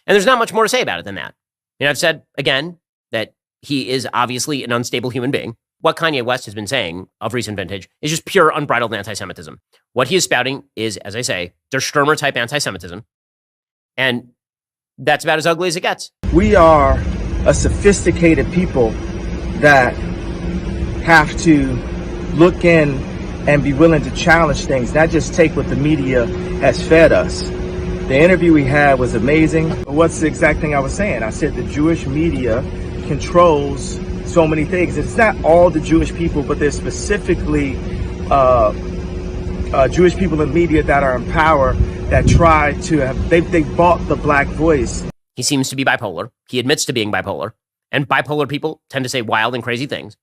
And there's not much more to say about it than that. I've said, again, that he is obviously an unstable human being. What Kanye West has been saying of recent vintage is just pure unbridled anti-Semitism. What he is spouting is, as I say, Der Stürmer-type anti-Semitism. And that's about as ugly as it gets. We are a sophisticated people that have to look in and be willing to challenge things, not just take what the media has fed us. The interview we had was amazing. What's the exact thing I was saying? I said the Jewish media controls so many things. It's not all the Jewish people, but there's specifically Jewish people in media that are in power that try to have, they bought the black voice. He seems to be bipolar. He admits to being bipolar. And bipolar people tend to say wild and crazy things.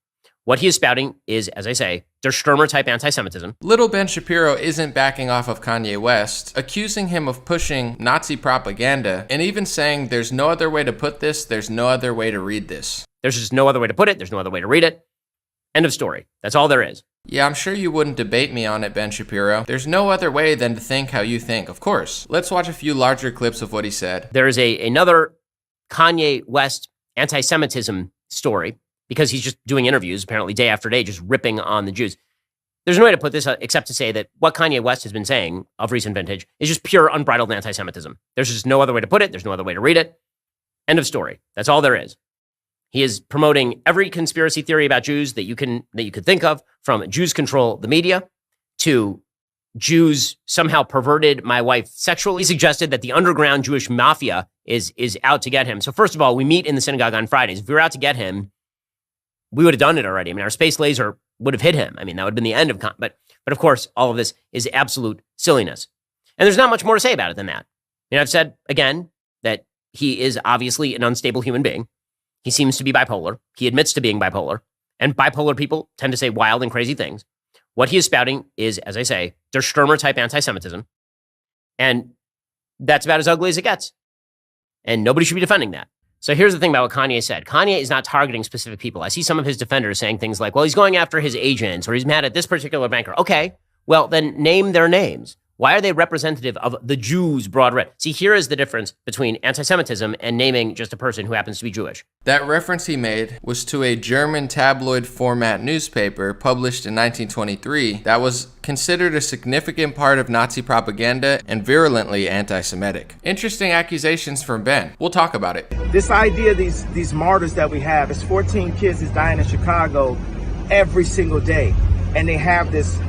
What he is spouting is, as I say, Der Stürmer-type anti-Semitism. Little Ben Shapiro isn't backing off of Kanye West, accusing him of pushing Nazi propaganda, and even saying there's no other way to put this, there's no other way to read this. There's just no other way to put it. There's no other way to read it. End of story. That's all there is. Yeah, I'm sure you wouldn't debate me on it, Ben Shapiro. There's no other way than to think how you think, of course. Let's watch a few larger clips of what he said. There is another Kanye West anti-Semitism story, because he's just doing interviews, apparently day after day, just ripping on the Jews. There's no way to put this except to say that what Kanye West has been saying of recent vintage is just pure unbridled anti-Semitism. There's just no other way to put it. There's no other way to read it. End of story. That's all there is. He is promoting every conspiracy theory about Jews that you could think of, from Jews control the media to Jews somehow perverted my wife sexually. He suggested that the underground Jewish mafia is out to get him. So first of all, we meet in the synagogue on Fridays. If we were out to get him, we would have done it already. Our space laser would have hit him. That would have been the end of but of course, all of this is absolute silliness. And there's not much more to say about it than that. I've said, again, that he is obviously an unstable human being. He seems to be bipolar. He admits to being bipolar. And bipolar people tend to say wild and crazy things. What he is spouting is, as I say, Der Stürmer-type anti-Semitism. And that's about as ugly as it gets. And nobody should be defending that. So here's the thing about what Kanye said. Kanye is not targeting specific people. I see some of his defenders saying things like, well, he's going after his agents, or he's mad at this particular banker. Okay, well, then name their names. Why are they representative of the Jews, broad red? See, here is the difference between anti-Semitism and naming just a person who happens to be Jewish. That reference he made was to a German tabloid format newspaper published in 1923 that was considered a significant part of Nazi propaganda and virulently anti-Semitic. Interesting accusations from Ben. We'll talk about it. This idea, these martyrs that we have, is 14 kids is dying in Chicago every single day. And they have this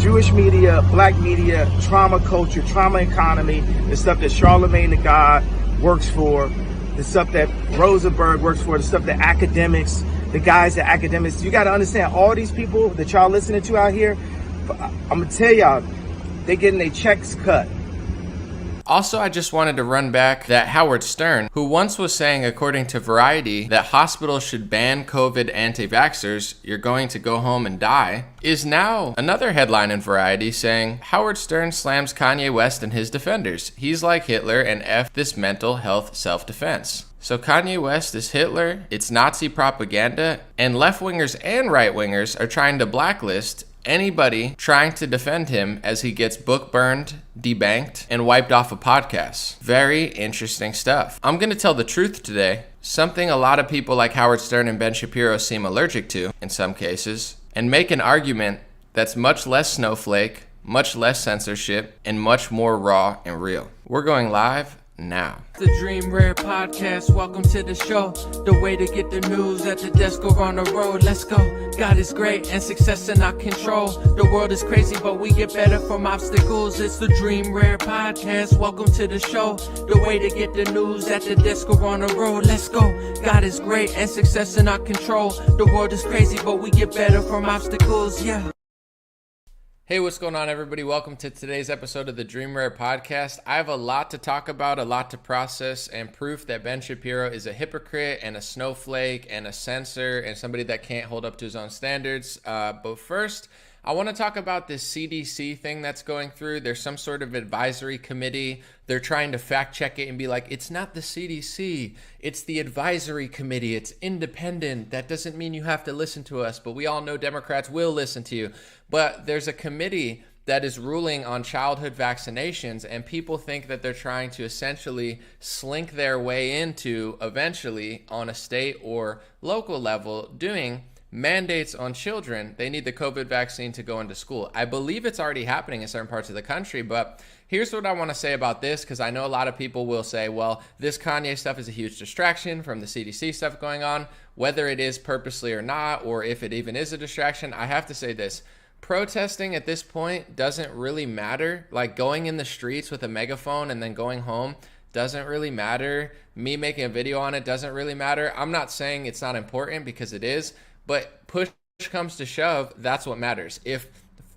Jewish media, black media, trauma culture, trauma economy, the stuff that Charlemagne the God works for, the stuff that Rosenberg works for, the stuff that academics, the guys that academics, you got to understand, all these people that y'all listening to out here, I'm going to tell y'all, they getting their checks cut. Also, I just wanted to run back that Howard Stern, who once was saying, according to Variety, that hospitals should ban COVID anti-vaxxers, you're going to go home and die, is now another headline in Variety saying, Howard Stern slams Kanye West and his defenders. He's like Hitler and F this mental health self-defense. So Kanye West is Hitler, it's Nazi propaganda, and left-wingers and right-wingers are trying to blacklist anybody trying to defend him as he gets book burned, debanked, and wiped off of podcasts. Very interesting stuff. I'm going to tell the truth today, something a lot of people like Howard Stern and Ben Shapiro seem allergic to in some cases, and make an argument that's much less snowflake, much less censorship, and much more raw and real. We're going live now. The Dream Rare Podcast, welcome to the show. The way to get the news at the desk or on the road. Let's go. God is great and success in our control. The world is crazy, but we get better from obstacles. It's the Dream Rare Podcast, welcome to the show. The way to get the news at the desk or on the road. Let's go. God is great and success in our control. The world is crazy, but we get better from obstacles. Yeah. Hey, what's going on, everybody? Welcome to today's episode of the Dream Rare Podcast. I have a lot to talk about, a lot to process, and proof that Ben Shapiro is a hypocrite and a snowflake and a censor and somebody that can't hold up to his own standards. But first, I want to talk about this CDC thing that's going through. There's some sort of advisory committee. They're trying to fact check it and be like, it's not the CDC, it's the advisory committee. It's independent. That doesn't mean you have to listen to us, but we all know Democrats will listen to you. But there's a committee that is ruling on childhood vaccinations, and people think that they're trying to essentially slink their way into eventually on a state or local level doing mandates on children. They need the COVID vaccine to go into school. I believe it's already happening in certain parts of the country, but here's what I want to say about this, because I know a lot of people will say, well, this Kanye stuff is a huge distraction from the CDC stuff going on, whether it is purposely or not, or if it even is a distraction. I have to say this. Protesting at this point doesn't really matter. Like going in the streets with a megaphone and then going home doesn't really matter. Me making a video on it doesn't really matter. I'm not saying it's not important, because it is, but push comes to shove, that's what matters. If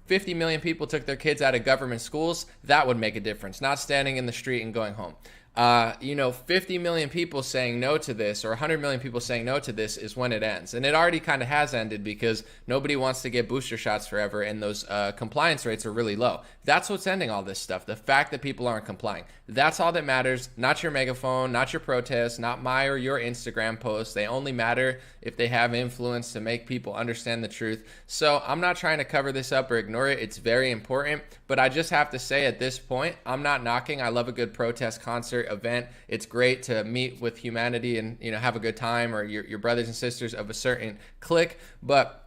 50 million people took their kids out of government schools, that would make a difference, not standing in the street and going home. 50 million people saying no to this, or 100 million people saying no to this, is when it ends. And it already kind of has ended, because nobody wants to get booster shots forever, and those compliance rates are really low. That's what's ending all this stuff. The fact that people aren't complying. That's all that matters. Not your megaphone, not your protest, not my or your Instagram posts. They only matter if they have influence to make people understand the truth. So I'm not trying to cover this up or ignore it. It's very important. But I just have to say, at this point, I'm not knocking. I love a good protest concert event. It's great to meet with humanity and have a good time, or your brothers and sisters of a certain clique. But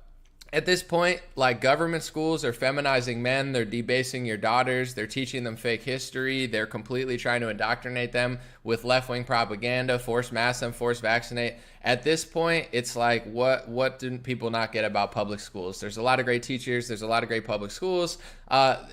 at this point, like, government schools are feminizing men. They're debasing your daughters. They're teaching them fake history. They're completely trying to indoctrinate them with left-wing propaganda, force mask them, force vaccinate. At this point, it's like, what do people not get about public schools? There's a lot of great teachers. There's a lot of great public schools.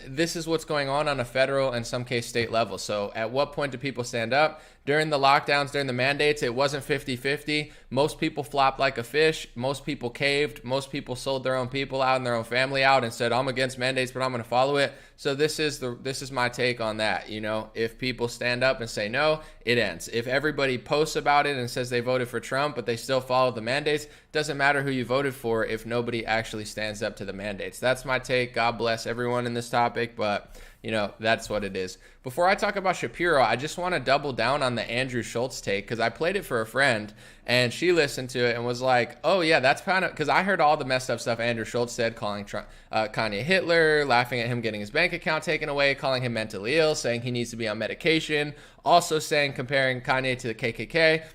This is what's going on a federal and some case state level. So at what point do people stand up? During the lockdowns, during the mandates, it wasn't 50-50. Most people flopped like a fish. Most people caved. Most people sold their own people out and their own family out and said, I'm against mandates, but I'm going to follow it. So this is my take on that. If people stand up and say no, it ends. If everybody posts about it and says they voted for Trump, but they still follow the mandates, doesn't matter who you voted for if nobody actually stands up to the mandates. That's my take. God bless everyone in this topic, but that's what it is. Before I talk about Shapiro, I just want to double down on the Andrew Schultz take, because I played it for a friend and she listened to it and was like, oh yeah, that's kind of, because I heard all the messed up stuff Andrew Schultz said, calling Kanye Hitler, laughing at him getting his bank account taken away, calling him mentally ill, saying he needs to be on medication, also comparing Kanye to the KKK,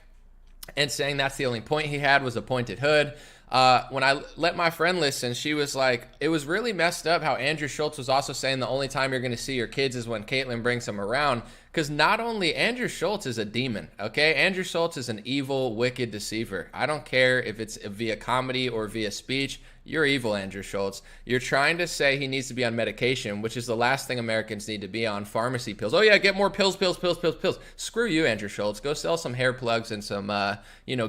and saying that's the only point he had was a pointed hood. When I let my friend listen, she was like, it was really messed up how Andrew Schultz was also saying the only time you're going to see your kids is when Caitlyn brings them around. Because not only Andrew Schultz is a demon, okay? Andrew Schultz is an evil, wicked deceiver. I don't care if it's via comedy or via speech. You're evil, Andrew Schultz. You're trying to say he needs to be on medication, which is the last thing Americans need to be on, pharmacy pills. Oh yeah, get more pills. Screw you, Andrew Schultz. Go sell some hair plugs and some,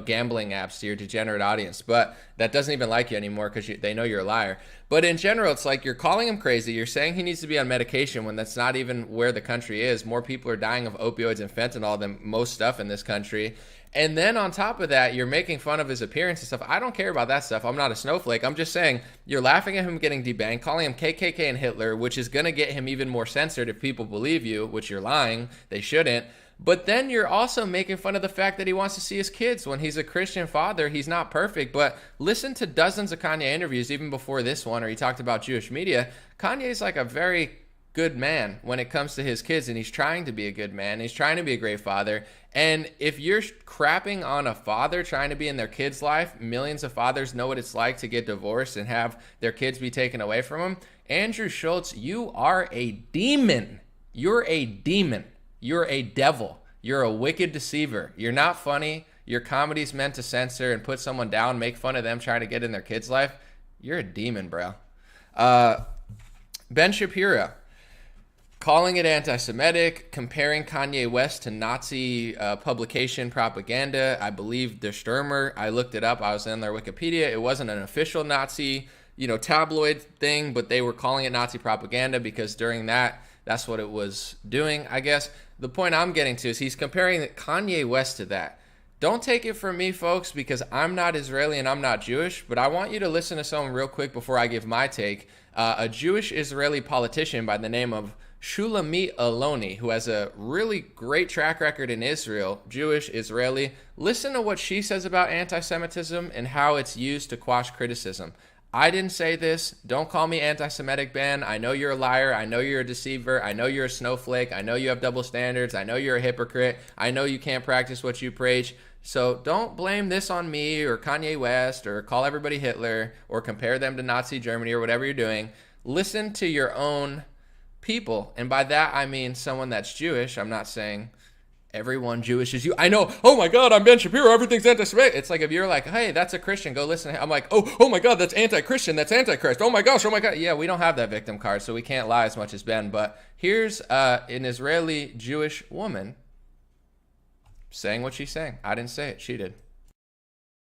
gambling apps to your degenerate audience. But that doesn't even like you anymore, because they know you're a liar. But in general, it's like you're calling him crazy. You're saying he needs to be on medication when that's not even where the country is. More people are dying of opioids and fentanyl than most stuff in this country. And then on top of that, you're making fun of his appearance and stuff. I don't care about that stuff. I'm not a snowflake. I'm just saying you're laughing at him getting debanked, calling him KKK and Hitler, which is going to get him even more censored if people believe you, which you're lying. They shouldn't. But then you're also making fun of the fact that he wants to see his kids when he's a Christian father. He's not perfect, but listen to dozens of Kanye interviews, even before this one, or he talked about Jewish media. Kanye's like a very good man when it comes to his kids, and he's trying to be a good man. He's trying to be a great father. And if you're crapping on a father trying to be in their kid's life, millions of fathers know what it's like to get divorced and have their kids be taken away from them. Andrew Schultz, you are a demon. You're a demon. You're a devil. You're a wicked deceiver. You're not funny. Your comedy's meant to censor and put someone down, make fun of them trying to get in their kid's life. You're a demon, bro. Ben Shapiro, calling it anti-Semitic, comparing Kanye West to Nazi publication propaganda. I believe Der Stürmer, I looked it up. I was in their Wikipedia. It wasn't an official Nazi, tabloid thing, but they were calling it Nazi propaganda because during that's what it was doing, I guess. The point I'm getting to is he's comparing Kanye West to that. Don't take it from me, folks, because I'm not Israeli and I'm not Jewish, but I want you to listen to someone real quick before I give my take. A Jewish Israeli politician by the name of Shulamit Aloni, who has a really great track record in Israel, Jewish, Israeli. Listen to what she says about anti-Semitism and how it's used to quash criticism. I didn't say this. Don't call me anti-Semitic, Ben. I know you're a liar. I know you're a deceiver. I know you're a snowflake. I know you have double standards. I know you're a hypocrite. I know you can't practice what you preach. So don't blame this on me or Kanye West or call everybody Hitler or compare them to Nazi Germany or whatever you're doing. Listen to your own people. And by that, I mean someone that's Jewish. I'm not saying everyone Jewish is you. I know, oh my God, I'm Ben Shapiro, everything's anti-Semitic. It's like if you're like, hey, that's a Christian, go listen. I'm like, oh my God, that's anti-Christian, that's antichrist. Oh my gosh, oh my God. Yeah, we don't have that victim card, so we can't lie as much as Ben. But here's an Israeli Jewish woman saying what she's saying. I didn't say it, she did.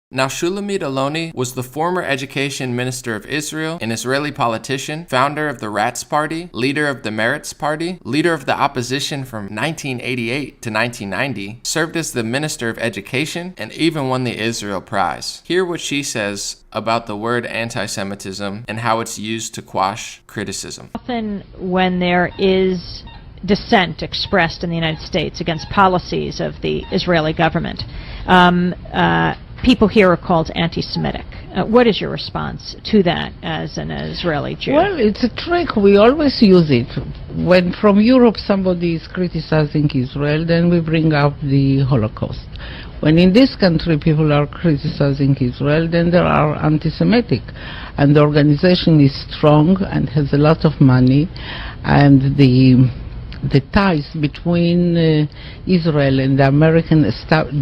Now, Shulamit Aloni was the former education minister of Israel, an Israeli politician, founder of the Rats Party, leader of the Meretz Party, leader of the opposition from 1988 to 1990, served as the minister of education, and even won the Israel Prize. Hear what she says about the word anti-Semitism and how it's used to quash criticism. Often when there is dissent expressed in the United States against policies of the Israeli government, people here are called anti-Semitic. What is your response to that as an Israeli Jew? Well, it's a trick. We always use it. When from Europe somebody is criticizing Israel, then we bring up the Holocaust. When in this country people are criticizing Israel, then they are anti-Semitic. And the organization is strong and has a lot of money, and the ties between Israel and the American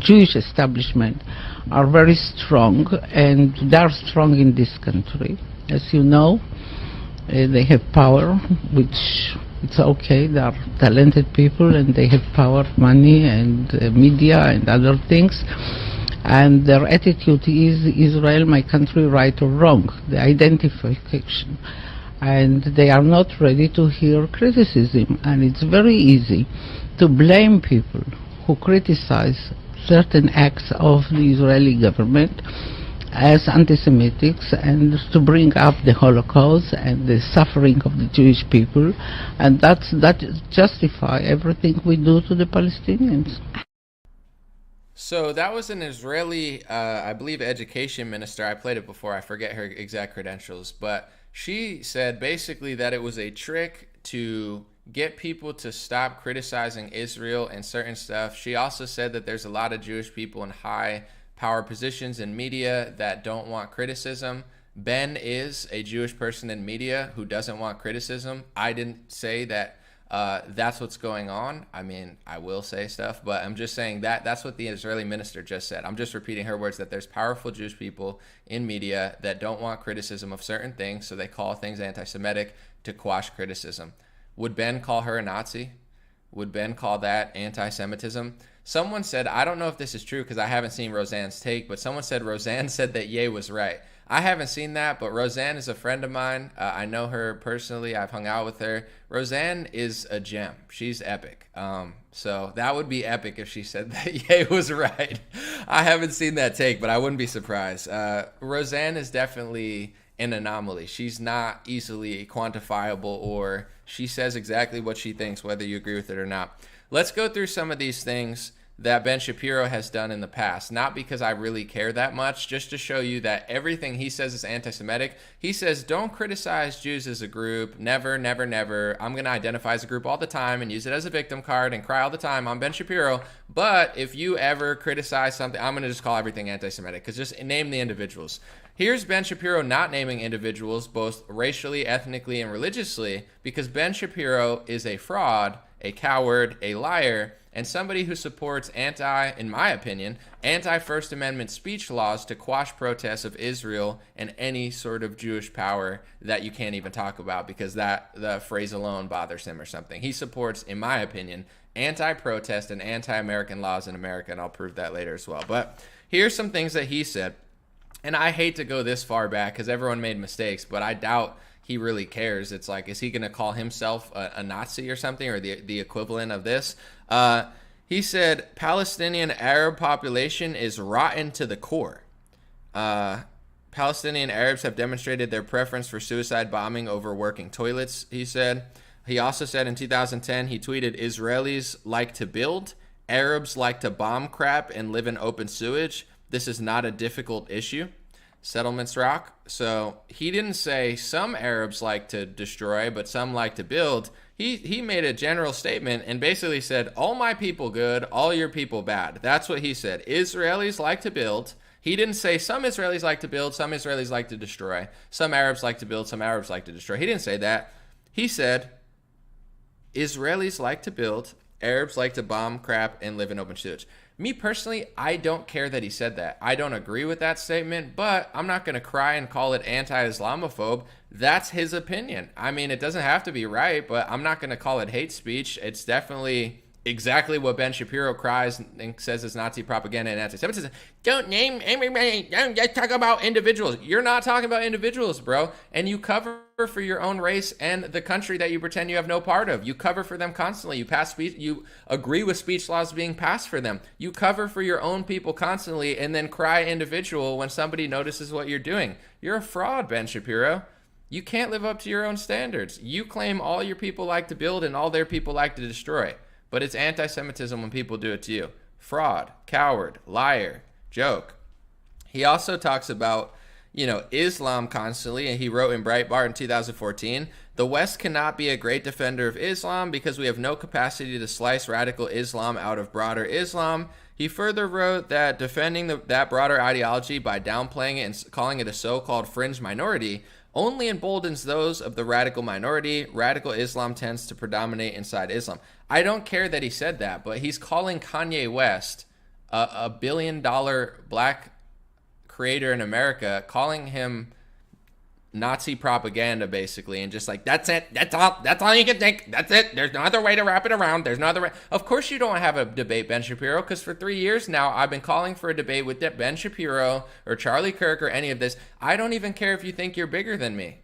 Jewish establishment are very strong, and they are strong in this country. As you know, they have power, which it's okay. They are talented people, and they have power, money, and media, and other things. And their attitude is Israel, my country, right or wrong, the identification. And they are not ready to hear criticism. And it's very easy to blame people who criticize certain acts of the Israeli government as anti-Semitics, and to bring up the Holocaust and the suffering of the Jewish people, and that justify everything we do to the Palestinians. So that was an Israeli, I believe, education minister. I played it before. I forget her exact credentials, but she said basically that it was a trick to get people to stop criticizing Israel and certain stuff. She also said that there's a lot of Jewish people in high power positions in media that don't want criticism. Ben is a Jewish person in media who doesn't want criticism. I didn't say that that's what's going on. I mean, I will say stuff, but I'm just saying that that's what the Israeli minister just said. I'm just repeating her words, that there's powerful Jewish people in media that don't want criticism of certain things, so they call things anti-Semitic to quash criticism. Would Ben call her a Nazi? Would Ben call that anti-Semitism? Someone said, I don't know if this is true because I haven't seen Roseanne's take, but someone said Roseanne said that Ye was right. I haven't seen that, but Roseanne is a friend of mine. I know her personally. I've hung out with her. Roseanne is a gem. She's epic. So that would be epic if she said that Ye was right. I haven't seen that take, but I wouldn't be surprised. Roseanne is definitely an anomaly. She's not easily quantifiable, or she says exactly what she thinks, whether you agree with it or not. Let's go through some of these things that Ben Shapiro has done in the past, not because I really care that much, just to show you that everything he says is anti-Semitic. He says, don't criticize Jews as a group. Never, never, never. I'm going to identify as a group all the time and use it as a victim card and cry all the time. I'm Ben Shapiro. But if you ever criticize something, I'm going to just call everything anti-Semitic, because just name the individuals. Here's Ben Shapiro not naming individuals, both racially, ethnically, and religiously, because Ben Shapiro is a fraud, a coward, a liar, and somebody who supports in my opinion, anti-First Amendment speech laws to quash protests of Israel and any sort of Jewish power that you can't even talk about, because the phrase alone bothers him or something. He supports, in my opinion, anti-protest and anti-American laws in America, and I'll prove that later as well. But here's some things that he said. And I hate to go this far back because everyone made mistakes, but I doubt he really cares. It's like, is he going to call himself a Nazi or something, or the equivalent of this? He said, Palestinian Arab population is rotten to the core. Palestinian Arabs have demonstrated their preference for suicide bombing over working toilets, he said. He also said in 2010, he tweeted, Israelis like to build, Arabs like to bomb crap and live in open sewage. This is not a difficult issue. settlements rock. So he didn't say some Arabs like to destroy, but some like to build. He made a general statement and basically said, all my people good, all your people bad. That's what he said. Israelis like to build. He didn't say some Israelis like to build, some Israelis like to destroy. Some Arabs like to build, some Arabs like to destroy. He didn't say that. He said, Israelis like to build, Arabs like to bomb crap and live in open sewage. Me personally, I don't care that he said that. I don't agree with that statement, but I'm not going to cry and call it anti-Islamophobe. That's his opinion. I mean, it doesn't have to be right, but I'm not going to call it hate speech. It's definitely exactly what Ben Shapiro cries and says is Nazi propaganda and anti-Semitism. Don't name everybody. Don't just talk about individuals. You're not talking about individuals, bro. And you cover for your own race and the country that you pretend you have no part of. You cover for them constantly. You pass speech. You agree with speech laws being passed for them. You cover for your own people constantly and then cry individual when somebody notices what you're doing. You're a fraud, Ben Shapiro. You can't live up to your own standards. You claim all your people like to build and all their people like to destroy. But it's anti-Semitism when people do it to you. Fraud, coward, liar, joke. He also talks about, Islam constantly, and he wrote in Breitbart in 2014, the West cannot be a great defender of Islam because we have no capacity to slice radical Islam out of broader Islam. He further wrote that defending that broader ideology by downplaying it and calling it a so-called fringe minority only emboldens those of the radical minority. Radical Islam tends to predominate inside Islam. I don't care that he said that, but he's calling Kanye West a $1 billion black creator in America, calling him Nazi propaganda, basically, and just like, that's it, that's all you can think, that's it, there's no other way to wrap it around, there's no other way. Of course you don't have a debate, Ben Shapiro, because for 3 years now, I've been calling for a debate with Ben Shapiro or Charlie Kirk or any of this. I don't even care if you think you're bigger than me.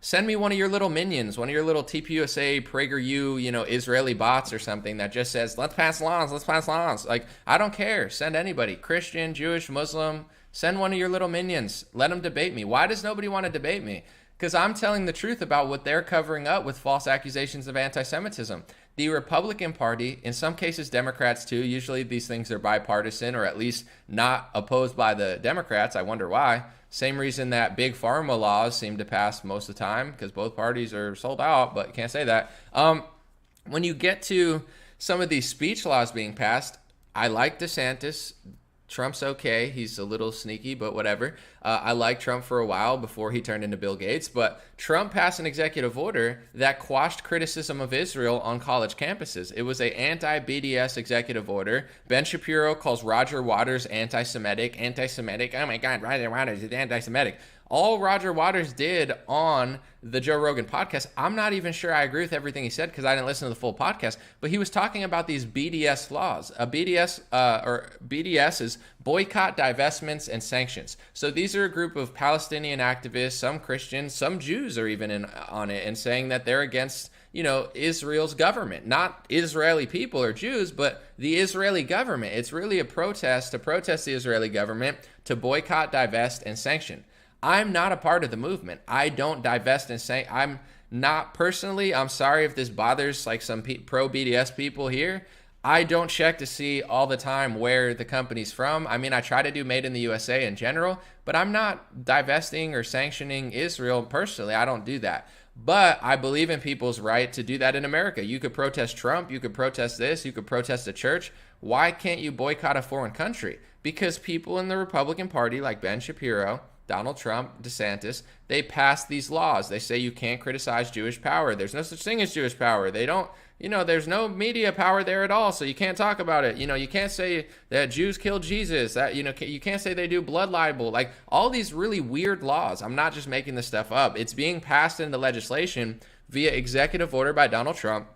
Send me one of your little minions, one of your little TPUSA, PragerU, Israeli bots or something that just says, let's pass laws. Like, I don't care. Send anybody, Christian, Jewish, Muslim. Send one of your little minions. Let them debate me. Why does nobody want to debate me? Because I'm telling the truth about what they're covering up with false accusations of anti-Semitism. The Republican Party, in some cases Democrats too, usually these things are bipartisan or at least not opposed by the Democrats. I wonder why. Same reason that big pharma laws seem to pass most of the time, because both parties are sold out, but you can't say that. When you get to some of these speech laws being passed, I like DeSantis. Trump's okay. He's a little sneaky, but whatever. I liked Trump for a while before he turned into Bill Gates, but Trump passed an executive order that quashed criticism of Israel on college campuses. It was an anti-BDS executive order. Ben Shapiro calls Roger Waters anti-Semitic. Oh my God, Roger Waters is anti-Semitic. All Roger Waters did on the Joe Rogan podcast, I'm not even sure I agree with everything he said because I didn't listen to the full podcast, but he was talking about these BDS laws. BDS is boycott, divestments, and sanctions. So these are a group of Palestinian activists, some Christians, some Jews are even on it, and saying that they're against, Israel's government. Not Israeli people or Jews, but the Israeli government. It's really a protest to protest the Israeli government, to boycott, divest, and sanction. I'm not a part of the movement. I don't divest and say I'm not personally. I'm sorry if this bothers like some pro BDS people here. I don't check to see all the time where the company's from. I mean, I try to do made in the USA in general, but I'm not divesting or sanctioning Israel personally. I don't do that. But I believe in people's right to do that in America. You could protest Trump. You could protest this. You could protest the church. Why can't you boycott a foreign country? Because people in the Republican Party like Ben Shapiro, Donald Trump, DeSantis, they pass these laws. They say you can't criticize Jewish power. There's no such thing as Jewish power. They don't, there's no media power there at all, so you can't talk about it. You can't say that Jews killed Jesus. That, you can't say they do blood libel. Like, all these really weird laws. I'm not just making this stuff up. It's being passed into legislation via executive order by Donald Trump.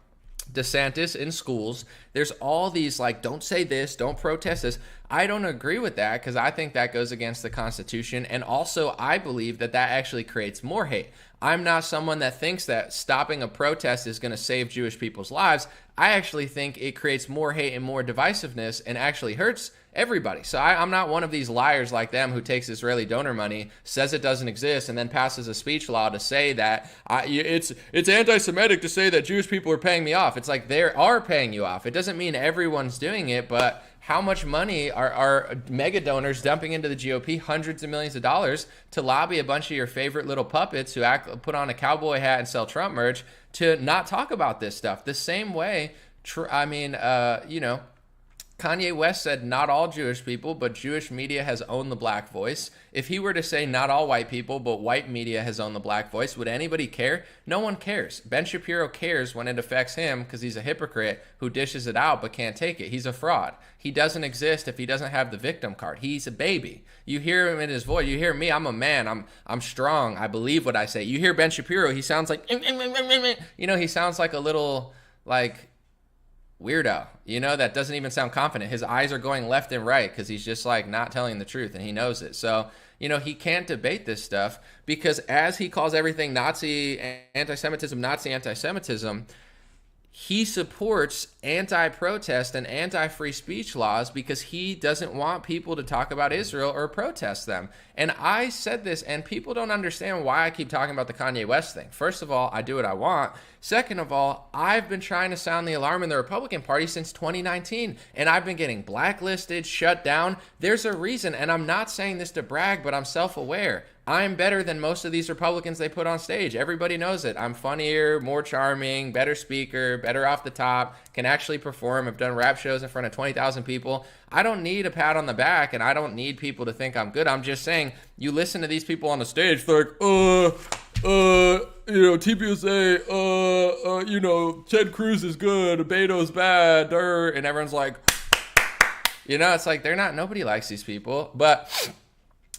DeSantis in schools. There's all these like, don't say this, don't protest this. I don't agree with that because I think that goes against the Constitution. And also, I believe that actually creates more hate. I'm not someone that thinks that stopping a protest is going to save Jewish people's lives. I actually think it creates more hate and more divisiveness and actually hurts everybody. So I'm not one of these liars like them who takes Israeli donor money, says it doesn't exist, and then passes a speech law to say that it's anti-Semitic to say that Jewish people are paying me off. It's like they are paying you off. It doesn't mean everyone's doing it, but how much money are mega donors dumping into the GOP, hundreds of millions of dollars, to lobby a bunch of your favorite little puppets who put on a cowboy hat and sell Trump merch to not talk about this stuff. The same way, Kanye West said not all Jewish people, but Jewish media has owned the black voice. If he were to say not all white people, but white media has owned the black voice, would anybody care? No one cares. Ben Shapiro cares when it affects him because he's a hypocrite who dishes it out but can't take it. He's a fraud. He doesn't exist if he doesn't have the victim card. He's a baby. You hear him in his voice. You hear me, I'm a man. I'm strong. I believe what I say. You hear Ben Shapiro, he sounds like, he sounds like a little, weirdo, that doesn't even sound confident. His eyes are going left and right because he's just not telling the truth, and he knows it. So, he can't debate this stuff because as he calls everything Nazi anti-Semitism, he supports anti-protest and anti-free speech laws because he doesn't want people to talk about Israel or protest them. And I said this, and people don't understand why I keep talking about the Kanye West thing. First of all, I do what I want. Second of all, I've been trying to sound the alarm in the Republican Party since 2019, and I've been getting blacklisted, shut down. There's a reason, and I'm not saying this to brag, but I'm self-aware. I'm better than most of these Republicans they put on stage. Everybody knows it. I'm funnier, more charming, better speaker, better off the top, can actually perform. I've done rap shows in front of 20,000 people. I don't need a pat on the back, and I don't need people to think I'm good. I'm just saying, you listen to these people on the stage, they're like, TPSA, Ted Cruz is good, Beto's bad, and everyone's like, it's like, nobody likes these people. But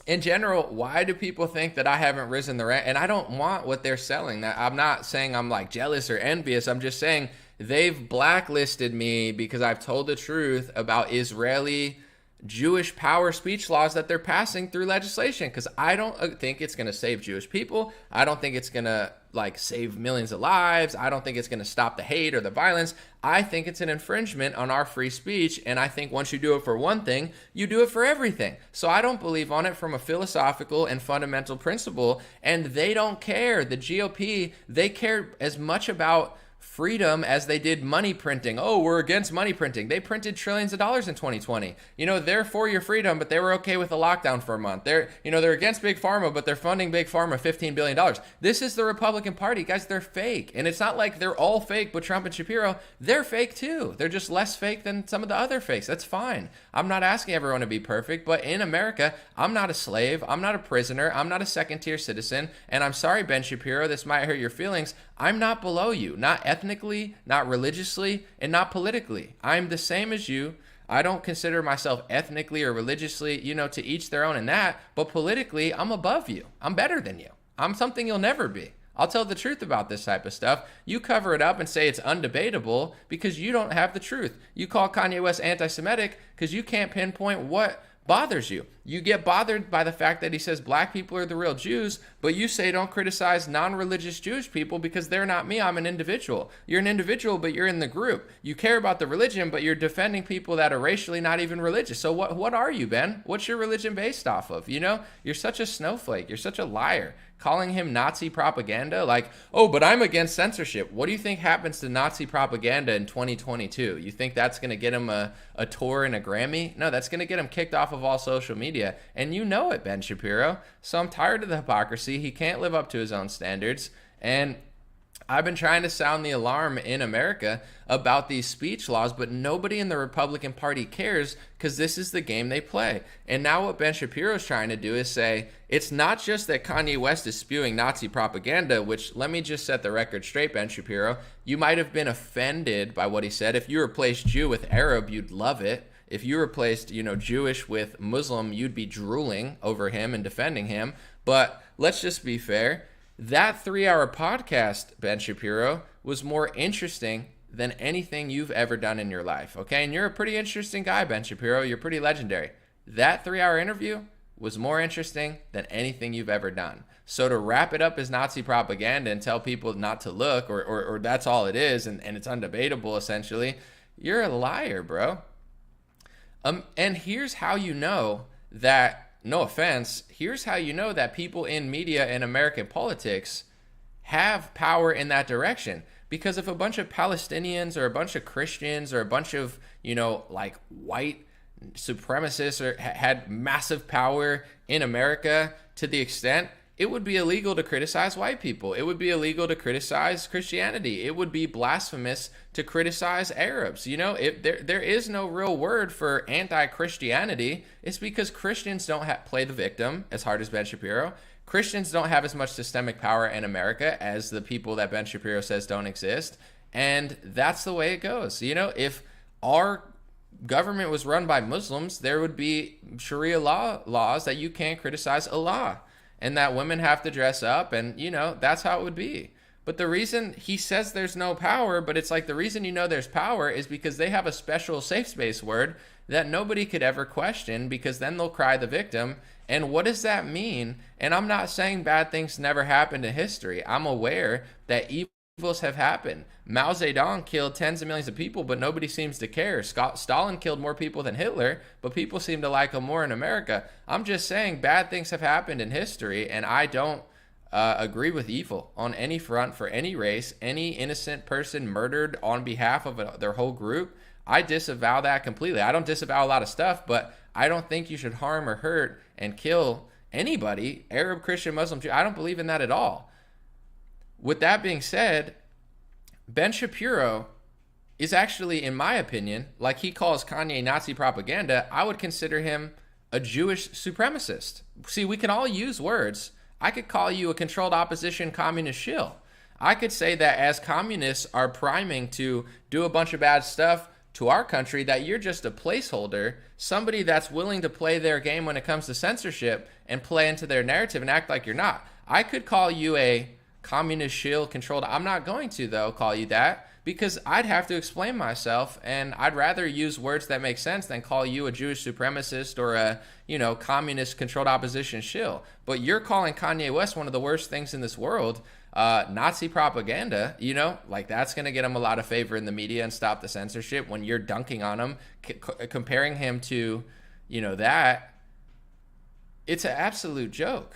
in general, why do people think that I haven't risen the rank? And I don't want what they're selling. I'm not saying I'm jealous or envious. I'm just saying they've blacklisted me because I've told the truth about Israeli Jewish power speech laws that they're passing through legislation, because I don't think it's going to save Jewish people. I don't think it's going to save millions of lives. I don't think it's going to stop the hate or the violence. I think it's an infringement on our free speech, and I think once you do it for one thing, you do it for everything. So I don't believe on it from a philosophical and fundamental principle, and they don't care. The GOP, they care as much about freedom as they did money printing. Oh, we're against money printing. They printed trillions of dollars in 2020. They're for your freedom, but they were okay with a lockdown for a month. They're against big pharma, but they're funding big pharma $15 billion. This is the Republican Party. Guys, they're fake. And it's not like they're all fake, but Trump and Shapiro, they're fake too. They're just less fake than some of the other fakes. That's fine. I'm not asking everyone to be perfect, but in America, I'm not a slave. I'm not a prisoner. I'm not a second-tier citizen. And I'm sorry, Ben Shapiro, this might hurt your feelings. I'm not below you, not ethnically, not religiously, and not politically. I'm the same as you. I don't consider myself ethnically or religiously, to each their own in that, but politically, I'm above you. I'm better than you. I'm something you'll never be. I'll tell the truth about this type of stuff. You cover it up and say it's undebatable because you don't have the truth. You call Kanye West anti-Semitic because you can't pinpoint what bothers you. You get bothered by the fact that he says black people are the real Jews, but you say don't criticize non-religious Jewish people because they're not me. I'm an individual. You're an individual, but you're in the group. You care about the religion, but you're defending people that are racially not even religious. So what are you, Ben? What's your religion based off of? You're such a snowflake. You're such a liar. Calling him Nazi propaganda, but I'm against censorship. What do you think happens to Nazi propaganda in 2022? You think that's going to get him a tour and a Grammy? No, that's going to get him kicked off of all social media. And you know it, Ben Shapiro. So I'm tired of the hypocrisy. He can't live up to his own standards. And I've been trying to sound the alarm in America about these speech laws, but nobody in the Republican Party cares because this is the game they play. And now what Ben Shapiro is trying to do is say, it's not just that Kanye West is spewing Nazi propaganda, which, let me just set the record straight, Ben Shapiro. You might have been offended by what he said. If you replaced Jew with Arab, you'd love it. If you replaced, Jewish with Muslim, you'd be drooling over him and defending him. But let's just be fair. That 3-hour podcast, Ben Shapiro, was more interesting than anything you've ever done in your life, okay? And you're a pretty interesting guy, Ben Shapiro. You're pretty legendary. That 3-hour interview was more interesting than anything you've ever done. So to wrap it up as Nazi propaganda and tell people not to look, or that's all it is, and it's undebatable, essentially, you're a liar, bro. And here's how you know that, no offense, here's how you know that people in media and American politics have power in that direction. Because if a bunch of Palestinians or a bunch of Christians or a bunch of, white supremacists or had massive power in America to the extent it would be illegal to criticize white people. It would be illegal to criticize Christianity. It would be blasphemous to criticize Arabs. You know, there is no real word for anti-Christianity. It's because Christians don't play the victim as hard as Ben Shapiro. Christians don't have as much systemic power in America as the people that Ben Shapiro says don't exist. And that's the way it goes. You know, if our government was run by Muslims, there would be Sharia laws that you can't criticize Allah and that women have to dress up, and, you know, that's how it would be. But the reason he says there's no power, but it's like the reason you know there's power is because they have a special safe space word that nobody could ever question, because then they'll cry the victim. And what does that mean? And I'm not saying bad things never happened in history. I'm aware that evils have happened. Mao Zedong killed tens of millions of people, but nobody seems to care. Stalin killed more people than Hitler, but people seem to like him more in America. I'm just saying bad things have happened in history, and I don't agree with evil on any front for any race, any innocent person murdered on behalf of their whole group. I disavow that completely. I don't disavow a lot of stuff, but I don't think you should harm or hurt and kill anybody, Arab, Christian, Muslim, Jew. I don't believe in that at all. With that being said, Ben Shapiro is actually, in my opinion, like he calls Kanye Nazi propaganda, I would consider him a Jewish supremacist. See, we can all use words. I could call you a controlled opposition communist shill. I could say that as communists are priming to do a bunch of bad stuff to our country, that you're just a placeholder, somebody that's willing to play their game when it comes to censorship and play into their narrative and act like you're not. I could call you a communist shill controlled. I'm not going to, though, call you that, because I'd have to explain myself, and I'd rather use words that make sense than call you a Jewish supremacist or a, you know, communist controlled opposition shill. But you're calling Kanye West one of the worst things in this world, Nazi propaganda, you know, like that's going to get him a lot of favor in the media and stop the censorship when you're dunking on him, comparing him to, you know, that. It's an absolute joke.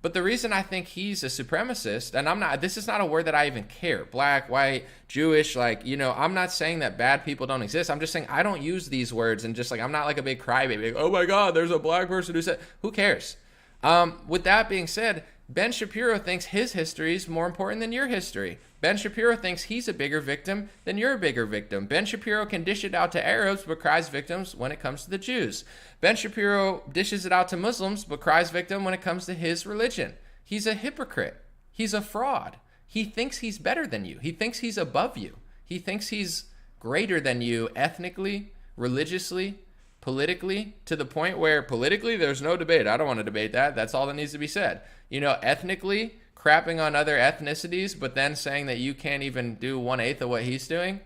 But the reason I think he's a supremacist, and I'm not, this is not a word that I even care, black, white, Jewish, like, you know, I'm not saying that bad people don't exist. I'm just saying I don't use these words, and just like, I'm not like a big crybaby, like, oh my God, there's a black person who said, who cares? With that being said, Ben Shapiro thinks his history is more important than your history. Ben Shapiro thinks he's a bigger victim than you're a bigger victim. Ben Shapiro can dish it out to Arabs, but cries victims when it comes to the Jews. Ben Shapiro dishes it out to Muslims, but cries victim when it comes to his religion. He's a hypocrite. He's a fraud. He thinks he's better than you. He thinks he's above you. He thinks he's greater than you ethnically, religiously, politically, to the point where politically there's no debate. I don't want to debate that. That's all that needs to be said. You know, ethnically, crapping on other ethnicities, but then saying that you can't even do 1/8 of what he's doing.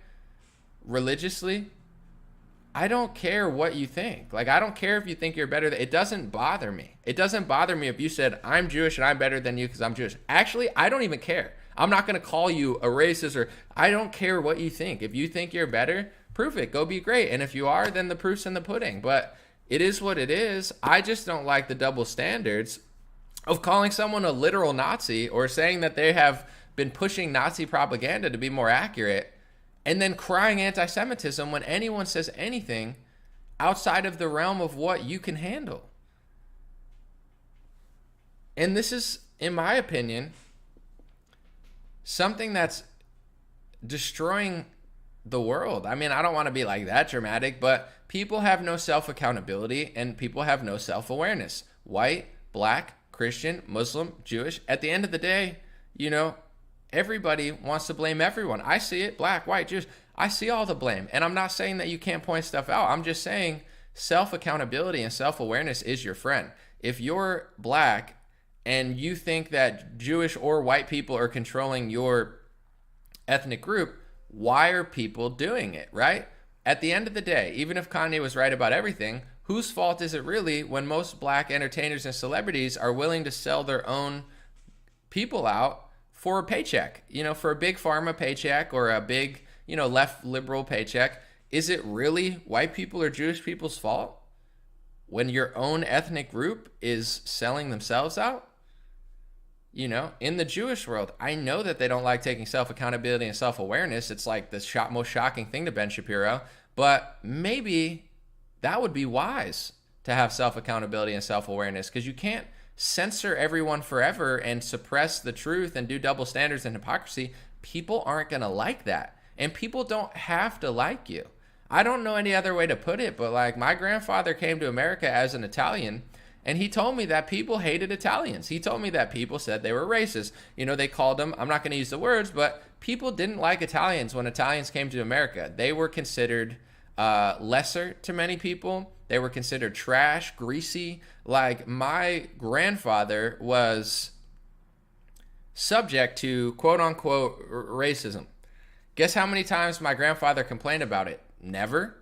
Religiously, I don't care what you think. Like, I don't care if you think you're better. It doesn't bother me. It doesn't bother me if you said, I'm Jewish and I'm better than you because I'm Jewish. Actually, I don't even care. I'm not going to call you a racist, or I don't care what you think. If you think you're better, prove it. Go be great. And if you are, then the proof's in the pudding. But it is what it is. I just don't like the double standards of calling someone a literal Nazi or saying that they have been pushing Nazi propaganda to be more accurate, and then crying anti-Semitism when anyone says anything outside of the realm of what you can handle. And this is, in my opinion, something that's destroying the world. I mean, I don't want to be like that dramatic, but people have no self-accountability and people have no self-awareness. White, black, Christian, Muslim, Jewish. At the end of the day, you know, everybody wants to blame everyone. I see it, black, white, Jewish. I see all the blame. And I'm not saying that you can't point stuff out. I'm just saying self-accountability and self-awareness is your friend. If you're black and you think that Jewish or white people are controlling your ethnic group, why are people doing it, right? At the end of the day, even if Kanye was right about everything, whose fault is it really when most black entertainers and celebrities are willing to sell their own people out for a paycheck, you know, for a big pharma paycheck or a big, you know, left liberal paycheck? Is it really white people or Jewish people's fault when your own ethnic group is selling themselves out? You know, in the Jewish world, I know that they don't like taking self-accountability and self-awareness. It's like the most shocking thing to Ben Shapiro. But maybe that would be wise to have self-accountability and self-awareness, because you can't censor everyone forever and suppress the truth and do double standards and hypocrisy. People aren't going to like that. And people don't have to like you. I don't know any other way to put it, but like my grandfather came to America as an Italian, and he told me that people hated Italians. He told me that people said they were racist. You know, they called them, I'm not going to use the words, but people didn't like Italians when Italians came to America. They were considered lesser to many people. They were considered trash, greasy. Like my grandfather was subject to quote unquote racism. Guess how many times my grandfather complained about it? Never.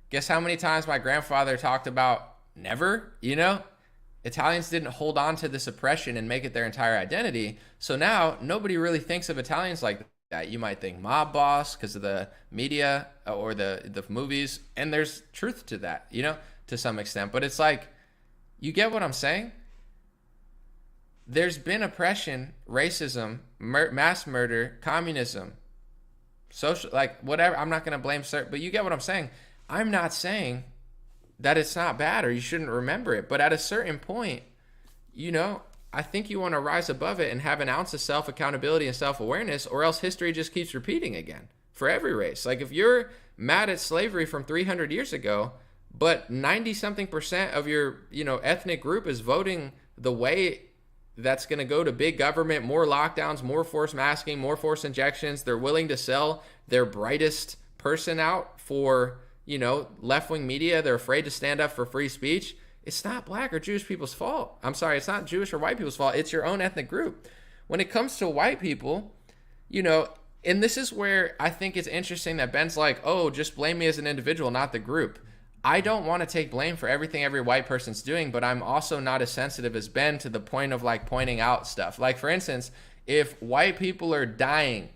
Guess how many times my grandfather talked about? Never. You know, Italians didn't hold on to this oppression and make it their entire identity. So now nobody really thinks of Italians like that. You might think mob boss because of the media or the movies, and there's truth to that, you know, to some extent. But it's like, you get what I'm saying? There's been oppression, racism, mass murder, communism, social, like whatever. I'm not going to blame certain, but you get what I'm saying. I'm not saying that it's not bad or you shouldn't remember it, but at a certain point, you know, I think you want to rise above it and have an ounce of self-accountability and self-awareness, or else history just keeps repeating again for every race. Like if you're mad at slavery from 300 years ago, but 90-something% of your, you know, ethnic group is voting the way that's going to go to big government, more lockdowns, more forced masking, more forced injections. They're willing to sell their brightest person out for, you know, left-wing media. They're afraid to stand up for free speech. It's not black or Jewish people's fault. I'm sorry, it's not Jewish or white people's fault. It's your own ethnic group. When it comes to white people, you know, and this is where I think it's interesting that Ben's like, oh, just blame me as an individual, not the group. I don't want to take blame for everything every white person's doing, but I'm also not as sensitive as Ben to the point of like pointing out stuff. Like, for instance, if white people are dying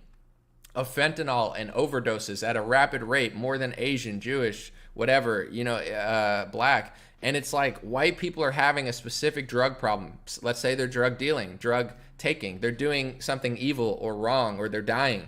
of fentanyl and overdoses at a rapid rate, more than Asian, Jewish, whatever, you know, black, and it's like white people are having a specific drug problem. Let's say they're drug dealing, drug taking, they're doing something evil or wrong, or they're dying.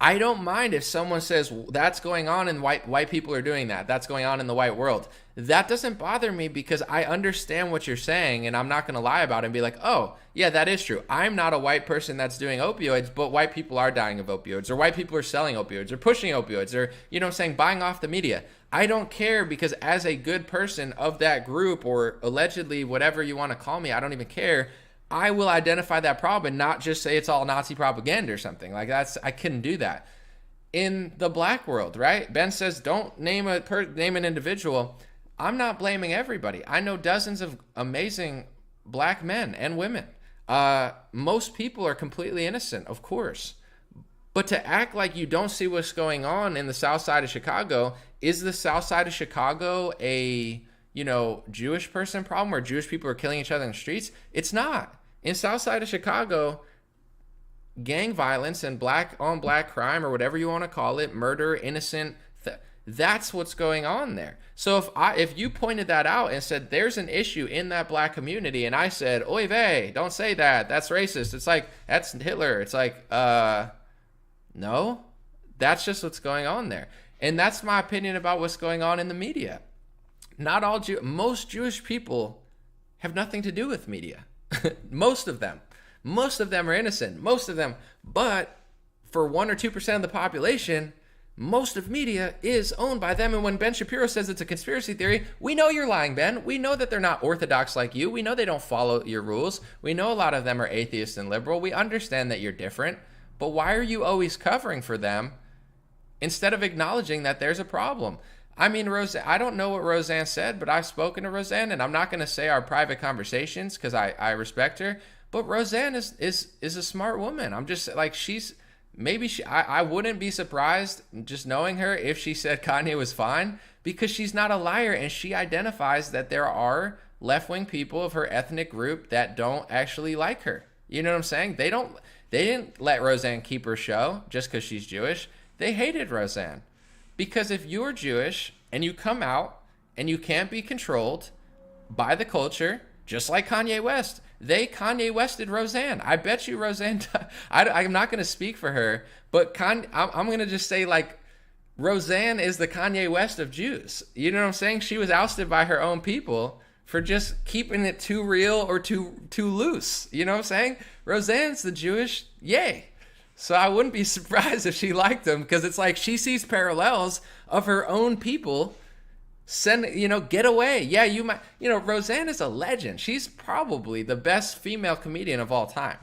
I don't mind if someone says that's going on and white people are doing that. That's going on in the white world. That doesn't bother me because I understand what you're saying, and I'm not going to lie about it and be like, oh, yeah, that is true. I'm not a white person that's doing opioids, but white people are dying of opioids, or white people are selling opioids, or pushing opioids, or, you know what I'm saying, buying off the media. I don't care, because as a good person of that group, or allegedly whatever you want to call me, I don't even care. I will identify that problem and not just say it's all Nazi propaganda or something. Like I couldn't do that. In the black world, right? Ben says don't name an individual. I'm not blaming everybody. I know dozens of amazing black men and women. Most people are completely innocent, of course. But to act like you don't see what's going on in the south side of Chicago, is the south side of Chicago a, you know, Jewish person problem where Jewish people are killing each other in the streets? It's not. In south side of Chicago, gang violence and black on black crime, or whatever you want to call it, murder, innocent, that's what's going on there. So if you pointed that out and said there's an issue in that black community, and I said, oy vey, don't say that, that's racist, it's like, that's Hitler, it's like, no, that's just what's going on there. And that's my opinion about what's going on in the media. Most Jewish people have nothing to do with media. Most of them are innocent, most of them. But for 1 or 2% of the population, most of media is owned by them. And when Ben Shapiro says it's a conspiracy theory, we know you're lying, Ben. We know that they're not orthodox like you. We know they don't follow your rules. We know a lot of them are atheist and liberal. We understand that you're different. But why are you always covering for them instead of acknowledging that there's a problem? I mean, I don't know what Roseanne said, but I've spoken to Roseanne, and I'm not going to say our private conversations because I respect her. But Roseanne is a smart woman. I'm just like, I wouldn't be surprised just knowing her if she said Kanye was fine, because she's not a liar, and she identifies that there are left-wing people of her ethnic group that don't actually like her. You know what I'm saying? They didn't let Roseanne keep her show just because she's Jewish. They hated Roseanne. Because if you're Jewish and you come out and you can't be controlled by the culture, just like Kanye West, they Kanye Wested Roseanne. I bet you Roseanne, I'm not going to speak for her, but I'm going to just say, like, Roseanne is the Kanye West of Jews. You know what I'm saying? She was ousted by her own people for just keeping it too real or too loose. You know what I'm saying? Roseanne's the Jewish yay. So I wouldn't be surprised if she liked him, because it's like she sees parallels of her own people get away. Yeah, you might, Roseanne is a legend. She's probably the best female comedian of all time.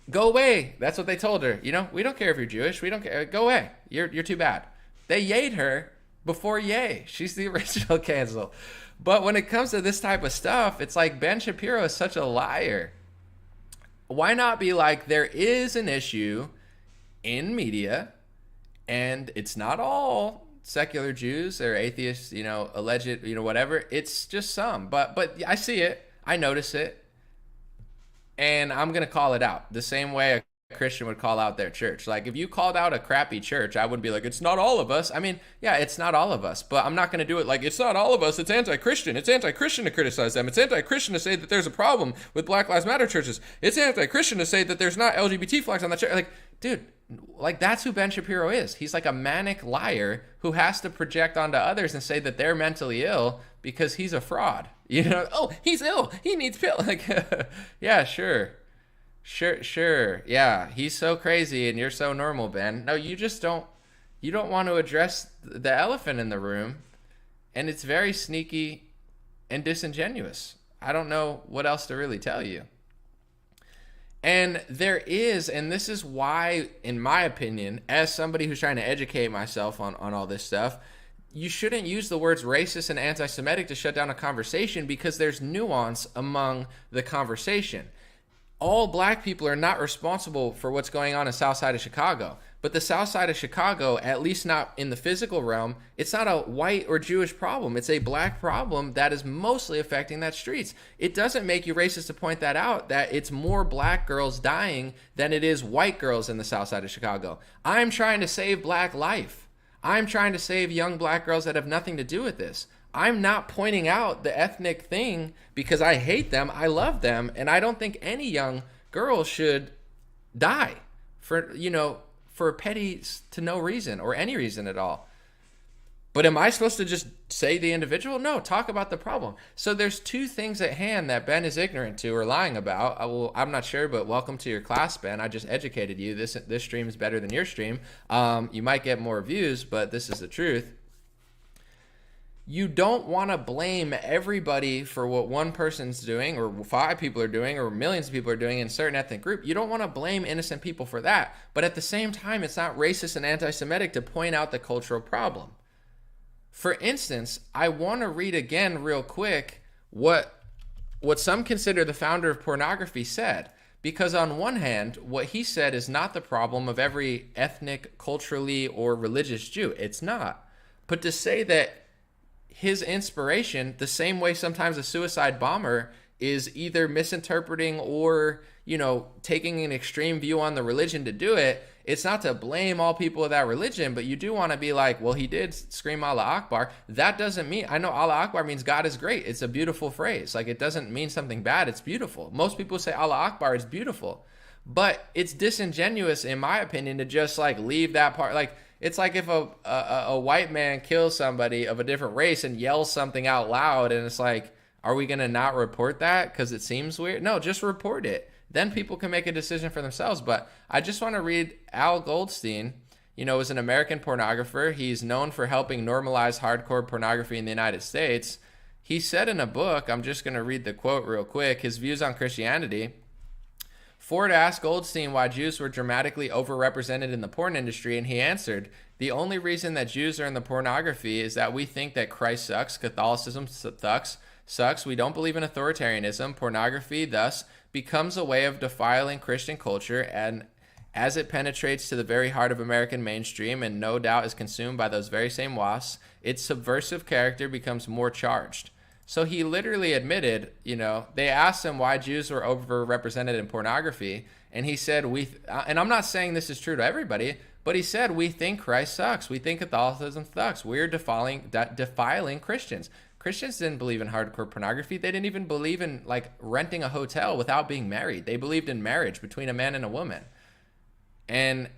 Go away. That's what they told her. We don't care if you're Jewish. We don't care. Go away. You're too bad. They yayed her before yay. She's the original cancel. But when it comes to this type of stuff, it's like Ben Shapiro is such a liar. Why not be like, there is an issue in media, and it's not all secular Jews or atheists, alleged, whatever. It's just some. But I see it. I notice it. And I'm going to call it out the same way a Christian would call out their church. Like, if you called out a crappy church, I wouldn't be like, it's not all of us. I mean, yeah, it's not all of us, but I'm not going to do it like, it's not all of us. It's anti-Christian. It's anti-Christian to criticize them. It's anti-Christian to say that there's a problem with Black Lives Matter churches. It's anti-Christian to say that there's not LGBT flags on the church. Like, dude, like, that's who Ben Shapiro is. He's like a manic liar who has to project onto others and say that they're mentally ill because he's a fraud. Oh, he's ill. He needs pills. Like, yeah, sure. Yeah, he's so crazy and you're so normal, Ben. No, you don't want to address the elephant in the room, and it's very sneaky and disingenuous. I don't know what else to really tell you. And there is, and this is why, in my opinion, as somebody who's trying to educate myself on all this stuff, you shouldn't use the words racist and anti-Semitic to shut down a conversation, because there's nuance among the conversation. All Black people are not responsible for what's going on in South Side of Chicago. But the South Side of Chicago, at least not in the physical realm, it's not a white or Jewish problem. It's a Black problem that is mostly affecting that streets. It doesn't make you racist to point that out, that it's more Black girls dying than it is white girls in the South Side of Chicago. I'm trying to save Black life. I'm trying to save young Black girls that have nothing to do with this. I'm not pointing out the ethnic thing because I hate them. I love them. And I don't think any young girl should die for petty to no reason or any reason at all. But am I supposed to just say the individual? No, talk about the problem. So there's two things at hand that Ben is ignorant to or lying about. I'm not sure, but welcome to your class, Ben. I just educated you. This stream is better than your stream. You might get more views, but this is the truth. You don't want to blame everybody for what one person's doing or 5 people are doing or millions of people are doing in a certain ethnic group. You don't want to blame innocent people for that. But at the same time, it's not racist and anti-Semitic to point out the cultural problem. For instance, I want to read again real quick what some consider the founder of pornography said. Because on one hand, what he said is not the problem of every ethnic, culturally, or religious Jew. It's not. But to say that his inspiration, the same way sometimes a suicide bomber is either misinterpreting or, taking an extreme view on the religion to do it, it's not to blame all people of that religion, but you do want to be like, well, he did scream Allah Akbar. That doesn't mean, I know Allah Akbar means God is great. It's a beautiful phrase. Like, it doesn't mean something bad. It's beautiful. Most people say Allah Akbar is beautiful, but it's disingenuous, in my opinion, to just like leave that part. Like, it's like if a white man kills somebody of a different race and yells something out loud, and it's like, are we going to not report that because it seems weird? No, just report it. Then people can make a decision for themselves. But I just want to read Al Goldstein, is an American pornographer. He's known for helping normalize hardcore pornography in the United States. He said in a book, I'm just going to read the quote real quick, his views on Christianity. Ford asked Goldstein why Jews were dramatically overrepresented in the porn industry, and he answered, the only reason that Jews are in the pornography is that we think that Christ sucks, Catholicism sucks, we don't believe in authoritarianism. Pornography, thus, becomes a way of defiling Christian culture, and as it penetrates to the very heart of American mainstream and no doubt is consumed by those very same wasps, its subversive character becomes more charged. So he literally admitted, they asked him why Jews were overrepresented in pornography, and he said, and I'm not saying this is true to everybody, but he said, we think Christ sucks. We think Catholicism sucks. We're defiling Christians. Christians didn't believe in hardcore pornography. They didn't even believe in like renting a hotel without being married. They believed in marriage between a man and a woman. And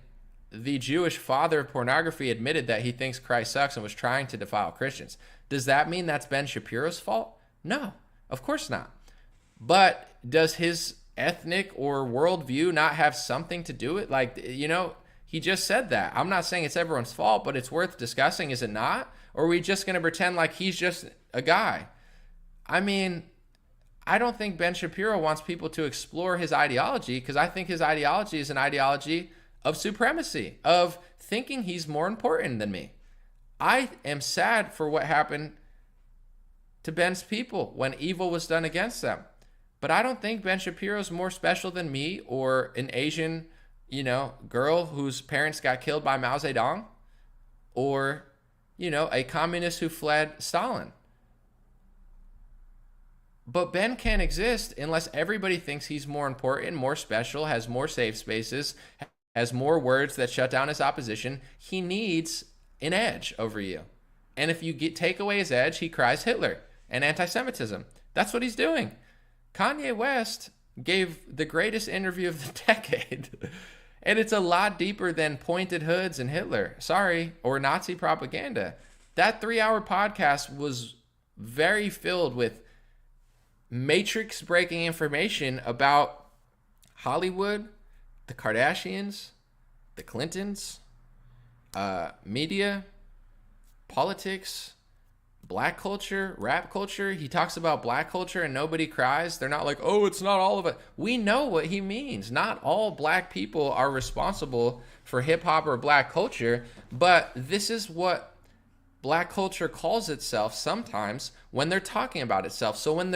the Jewish father of pornography admitted that he thinks Christ sucks and was trying to defile Christians. Does that mean that's Ben Shapiro's fault? No, of course not. But does his ethnic or worldview not have something to do with it? Like, he just said that. I'm not saying it's everyone's fault, but it's worth discussing, is it not? Or are we just going to pretend like he's just a guy? I mean, I don't think Ben Shapiro wants people to explore his ideology, because I think his ideology is an ideology of supremacy, of thinking he's more important than me. I am sad for what happened to Ben's people when evil was done against them. But I don't think Ben Shapiro's more special than me or an Asian, girl whose parents got killed by Mao Zedong, or, a communist who fled Stalin. But Ben can't exist unless everybody thinks he's more important, more special, has more safe spaces, has more words that shut down his opposition. He needs an edge over you. And if you take away his edge, he cries Hitler and anti-Semitism. That's what he's doing. Kanye West gave the greatest interview of the decade. And it's a lot deeper than pointed hoods and Hitler, or Nazi propaganda. That 3-hour podcast was very filled with matrix breaking information about Hollywood, the Kardashians, the Clintons, media, politics, black culture, rap culture. He talks about black culture and nobody cries. They're not like, oh, it's not all of it. We know what he means. Not all black people are responsible for hip hop or black culture, but this is what black culture calls itself sometimes when they're talking about itself. So when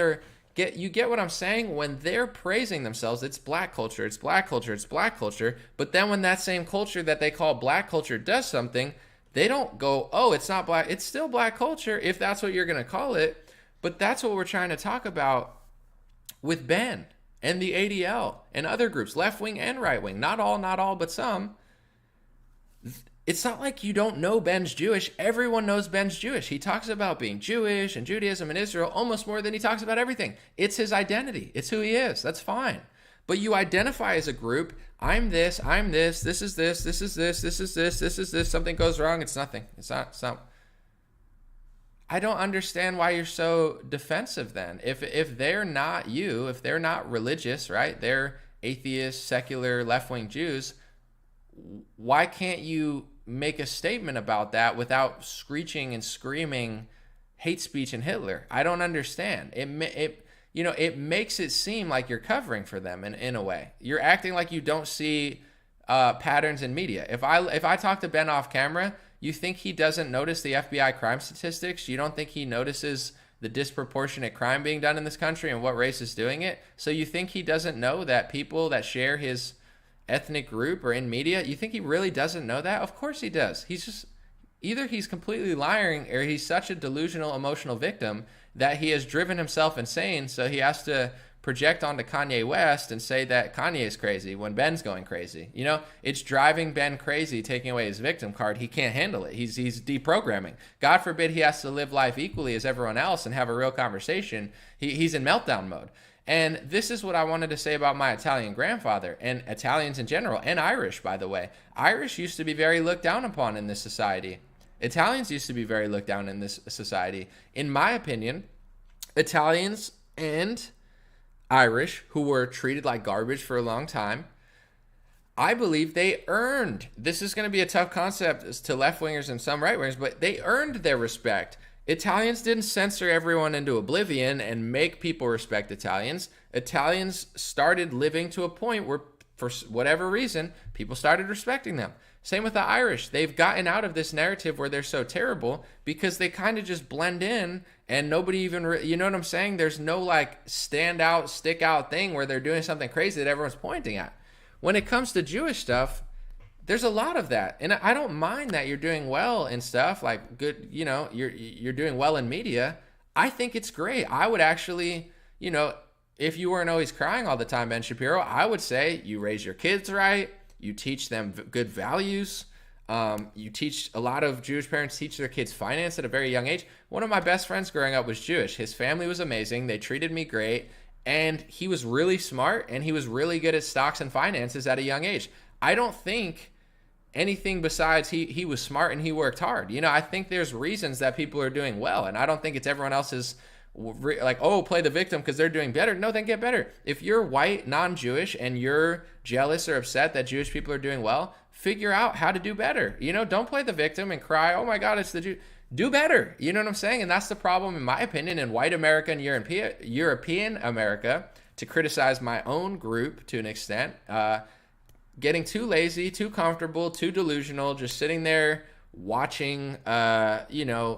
you get what I'm saying? When they're praising themselves, it's black culture, it's black culture, it's black culture. But then when that same culture that they call black culture does something, they don't go, oh, it's not black. It's still black culture if that's what you're going to call it. But that's what we're trying to talk about with Ben and the ADL and other groups, left wing and right wing. Not all, but some. It's not like you don't know Ben's Jewish. Everyone knows Ben's Jewish. He talks about being Jewish and Judaism and Israel almost more than he talks about everything. It's his identity. It's who he is. That's fine. But you identify as a group. I'm this, this is this, this is this, this is this, this is this. Something goes wrong, it's nothing. It's not. I don't understand why you're so defensive then. If they're not you, if they're not religious, right? They're atheist, secular, left-wing Jews, why can't you make a statement about that without screeching and screaming hate speech and Hitler? I don't understand. It makes it seem like you're covering for them in a way. You're acting like you don't see patterns in media. If I talk to Ben off camera, you think he doesn't notice the FBI crime statistics? You don't think he notices the disproportionate crime being done in this country and what race is doing it? So you think he doesn't know that people that share his ethnic group are in media? You think he really doesn't know that? Of course he does. He's just, either he's completely lying or he's such a delusional emotional victim that he has driven himself insane, so he has to project onto Kanye West and say that Kanye is crazy when Ben's going crazy. It's driving Ben crazy, taking away his victim card. He can't handle it. He's deprogramming. God forbid he has to live life equally as everyone else and have a real conversation. He's in meltdown mode. And this is what I wanted to say about my Italian grandfather and Italians in general, and Irish, by the way. Irish used to be very looked down upon in this society. Italians used to be very looked down in this society. In my opinion, Italians and Irish, who were treated like garbage for a long time, I believe they earned, this is going to be a tough concept to left-wingers and some right-wingers, but they earned their respect. Italians didn't censor everyone into oblivion and make people respect Italians. Italians started living to a point where, for whatever reason, people started respecting them. Same with the Irish. They've gotten out of this narrative where they're so terrible because they kind of just blend in and nobody even, you know what I'm saying? There's no stand out, stick out thing where they're doing something crazy that everyone's pointing at. When it comes to Jewish stuff, there's a lot of that. And I don't mind that you're doing well and stuff, like good, you're doing well in media. I think it's great. I would actually, if you weren't always crying all the time, Ben Shapiro, I would say you raise your kids right. You teach them good values. You teach, a lot of Jewish parents teach their kids finance at a very young age. One of my best friends growing up was Jewish. His family was amazing. They treated me great. And he was really smart and he was really good at stocks and finances at a young age. I don't think anything besides he was smart and he worked hard. I think there's reasons that people are doing well, and I don't think it's everyone else's like, oh, play the victim because they're doing better. No, then get better. If you're white, non-Jewish, and you're jealous or upset that Jewish people are doing well, figure out how to do better. Don't play the victim and cry, oh my God, it's the Jew. Do better. You know what I'm saying? And that's the problem, in my opinion, in white America and European America, to criticize my own group to an extent, getting too lazy, too comfortable, too delusional, just sitting there watching,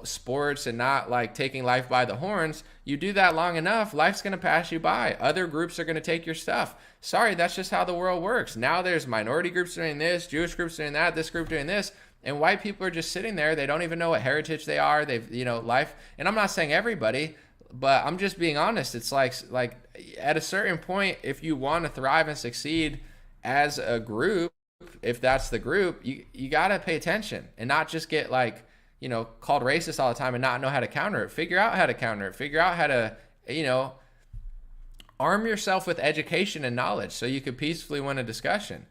sports and not like taking life by the horns. You do that long enough, life's going to pass you by. Other groups are going to take your stuff. Sorry, that's just how the world works. Now there's minority groups doing this, Jewish groups doing that, this group doing this. And white people are just sitting there. They don't even know what heritage they are. They've, life. And I'm not saying everybody, but I'm just being honest. It's like at a certain point, if you want to thrive and succeed as a group, if that's the group, you got to pay attention and not just get called racist all the time and not know how to counter it. Figure out how to counter it. Figure out how to, arm yourself with education and knowledge so you could peacefully win a discussion.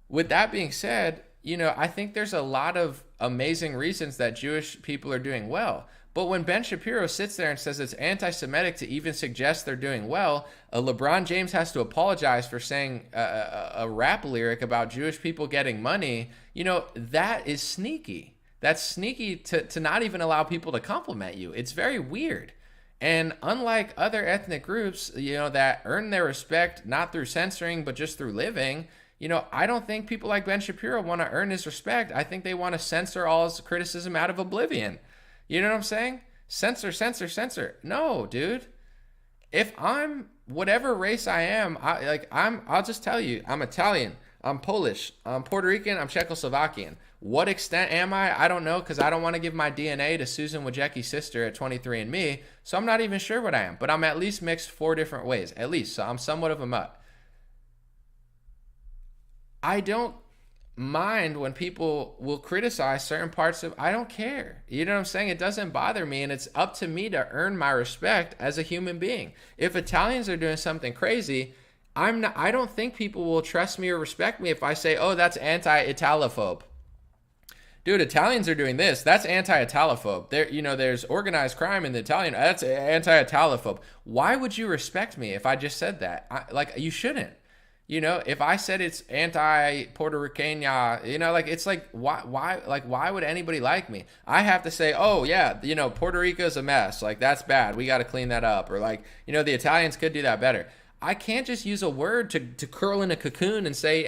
With that being said, I think there's a lot of amazing reasons that Jewish people are doing well. But when Ben Shapiro sits there and says it's anti-Semitic to even suggest they're doing well, LeBron James has to apologize for saying a rap lyric about Jewish people getting money, that is sneaky. That's sneaky to not even allow people to compliment you. It's very weird. And unlike other ethnic groups, that earn their respect not through censoring, but just through living, I don't think people like Ben Shapiro want to earn his respect. I think they want to censor all his criticism out of oblivion. You know what I'm saying? Censor, censor, censor. No, dude. If I'm whatever race I am, I'll just tell you, I'm Italian, I'm Polish, I'm Puerto Rican, I'm Czechoslovakian. What extent am I? I don't know, because I don't want to give my DNA to Susan Wojcicki's sister at 23andMe, so I'm not even sure what I am. But I'm at least mixed 4 different ways, at least. So I'm somewhat of a mutt. I don't mind when people will criticize certain parts of, I don't care. You know what I'm saying? It doesn't bother me, and it's up to me to earn my respect as a human being. If Italians are doing something crazy, I don't think people will trust me or respect me if I say, oh, that's anti-Italophobe. Dude, Italians are doing this. That's anti-Italophobe. There's organized crime in the Italian. That's anti-Italophobe. Why would you respect me if I just said that? You shouldn't. If I said it's anti-Puerto Rican, it's like, why would anybody like me? I have to say, oh yeah, Puerto Rico's a mess. Like, that's bad. We got to clean that up. Or the Italians could do that better. I can't just use a word to curl in a cocoon and say,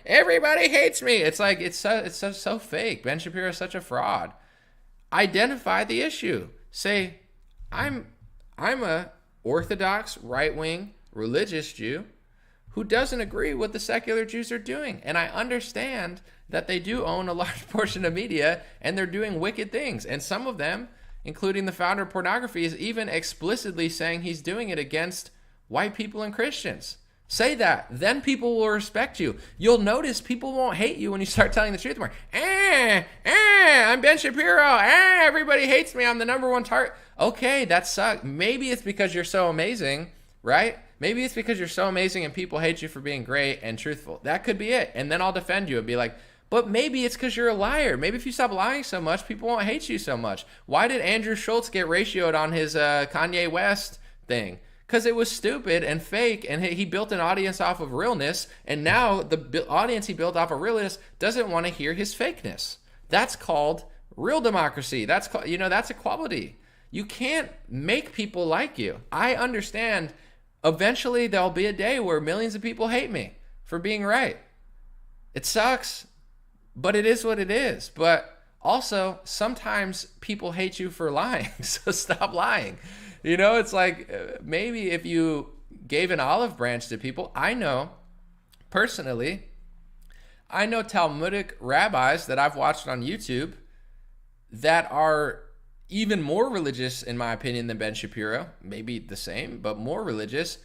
everybody hates me. It's like, it's so fake. Ben Shapiro is such a fraud. Identify the issue. Say, I'm a Orthodox, right-wing, religious Jew who doesn't agree with the secular Jews are doing. And I understand that they do own a large portion of media and they're doing wicked things. And some of them, including the founder of Pornography, is even explicitly saying he's doing it against white people and Christians. Say that. Then people will respect you. You'll notice people won't hate you when you start telling the truth more. I'm Ben Shapiro. Everybody hates me. I'm the #1 target. Okay, that sucks. Maybe it's because you're so amazing, right? Maybe it's because you're so amazing and people hate you for being great and truthful. That could be it. And then I'll defend you and be like, but maybe it's because you're a liar. Maybe if you stop lying so much, people won't hate you so much. Why did Andrew Schultz get ratioed on his Kanye West thing? Because it was stupid and fake, and he built an audience off of realness, and now the audience he built off of realness doesn't want to hear his fakeness. That's called real democracy. That's called, that's equality. You can't make people like you. I understand. Eventually, there'll be a day where millions of people hate me for being right. It sucks, but it is what it is. But also, sometimes people hate you for lying, so stop lying. It's like maybe if you gave an olive branch to people, I know Talmudic rabbis that I've watched on YouTube that are even more religious, in my opinion, than Ben Shapiro, maybe the same, but more religious,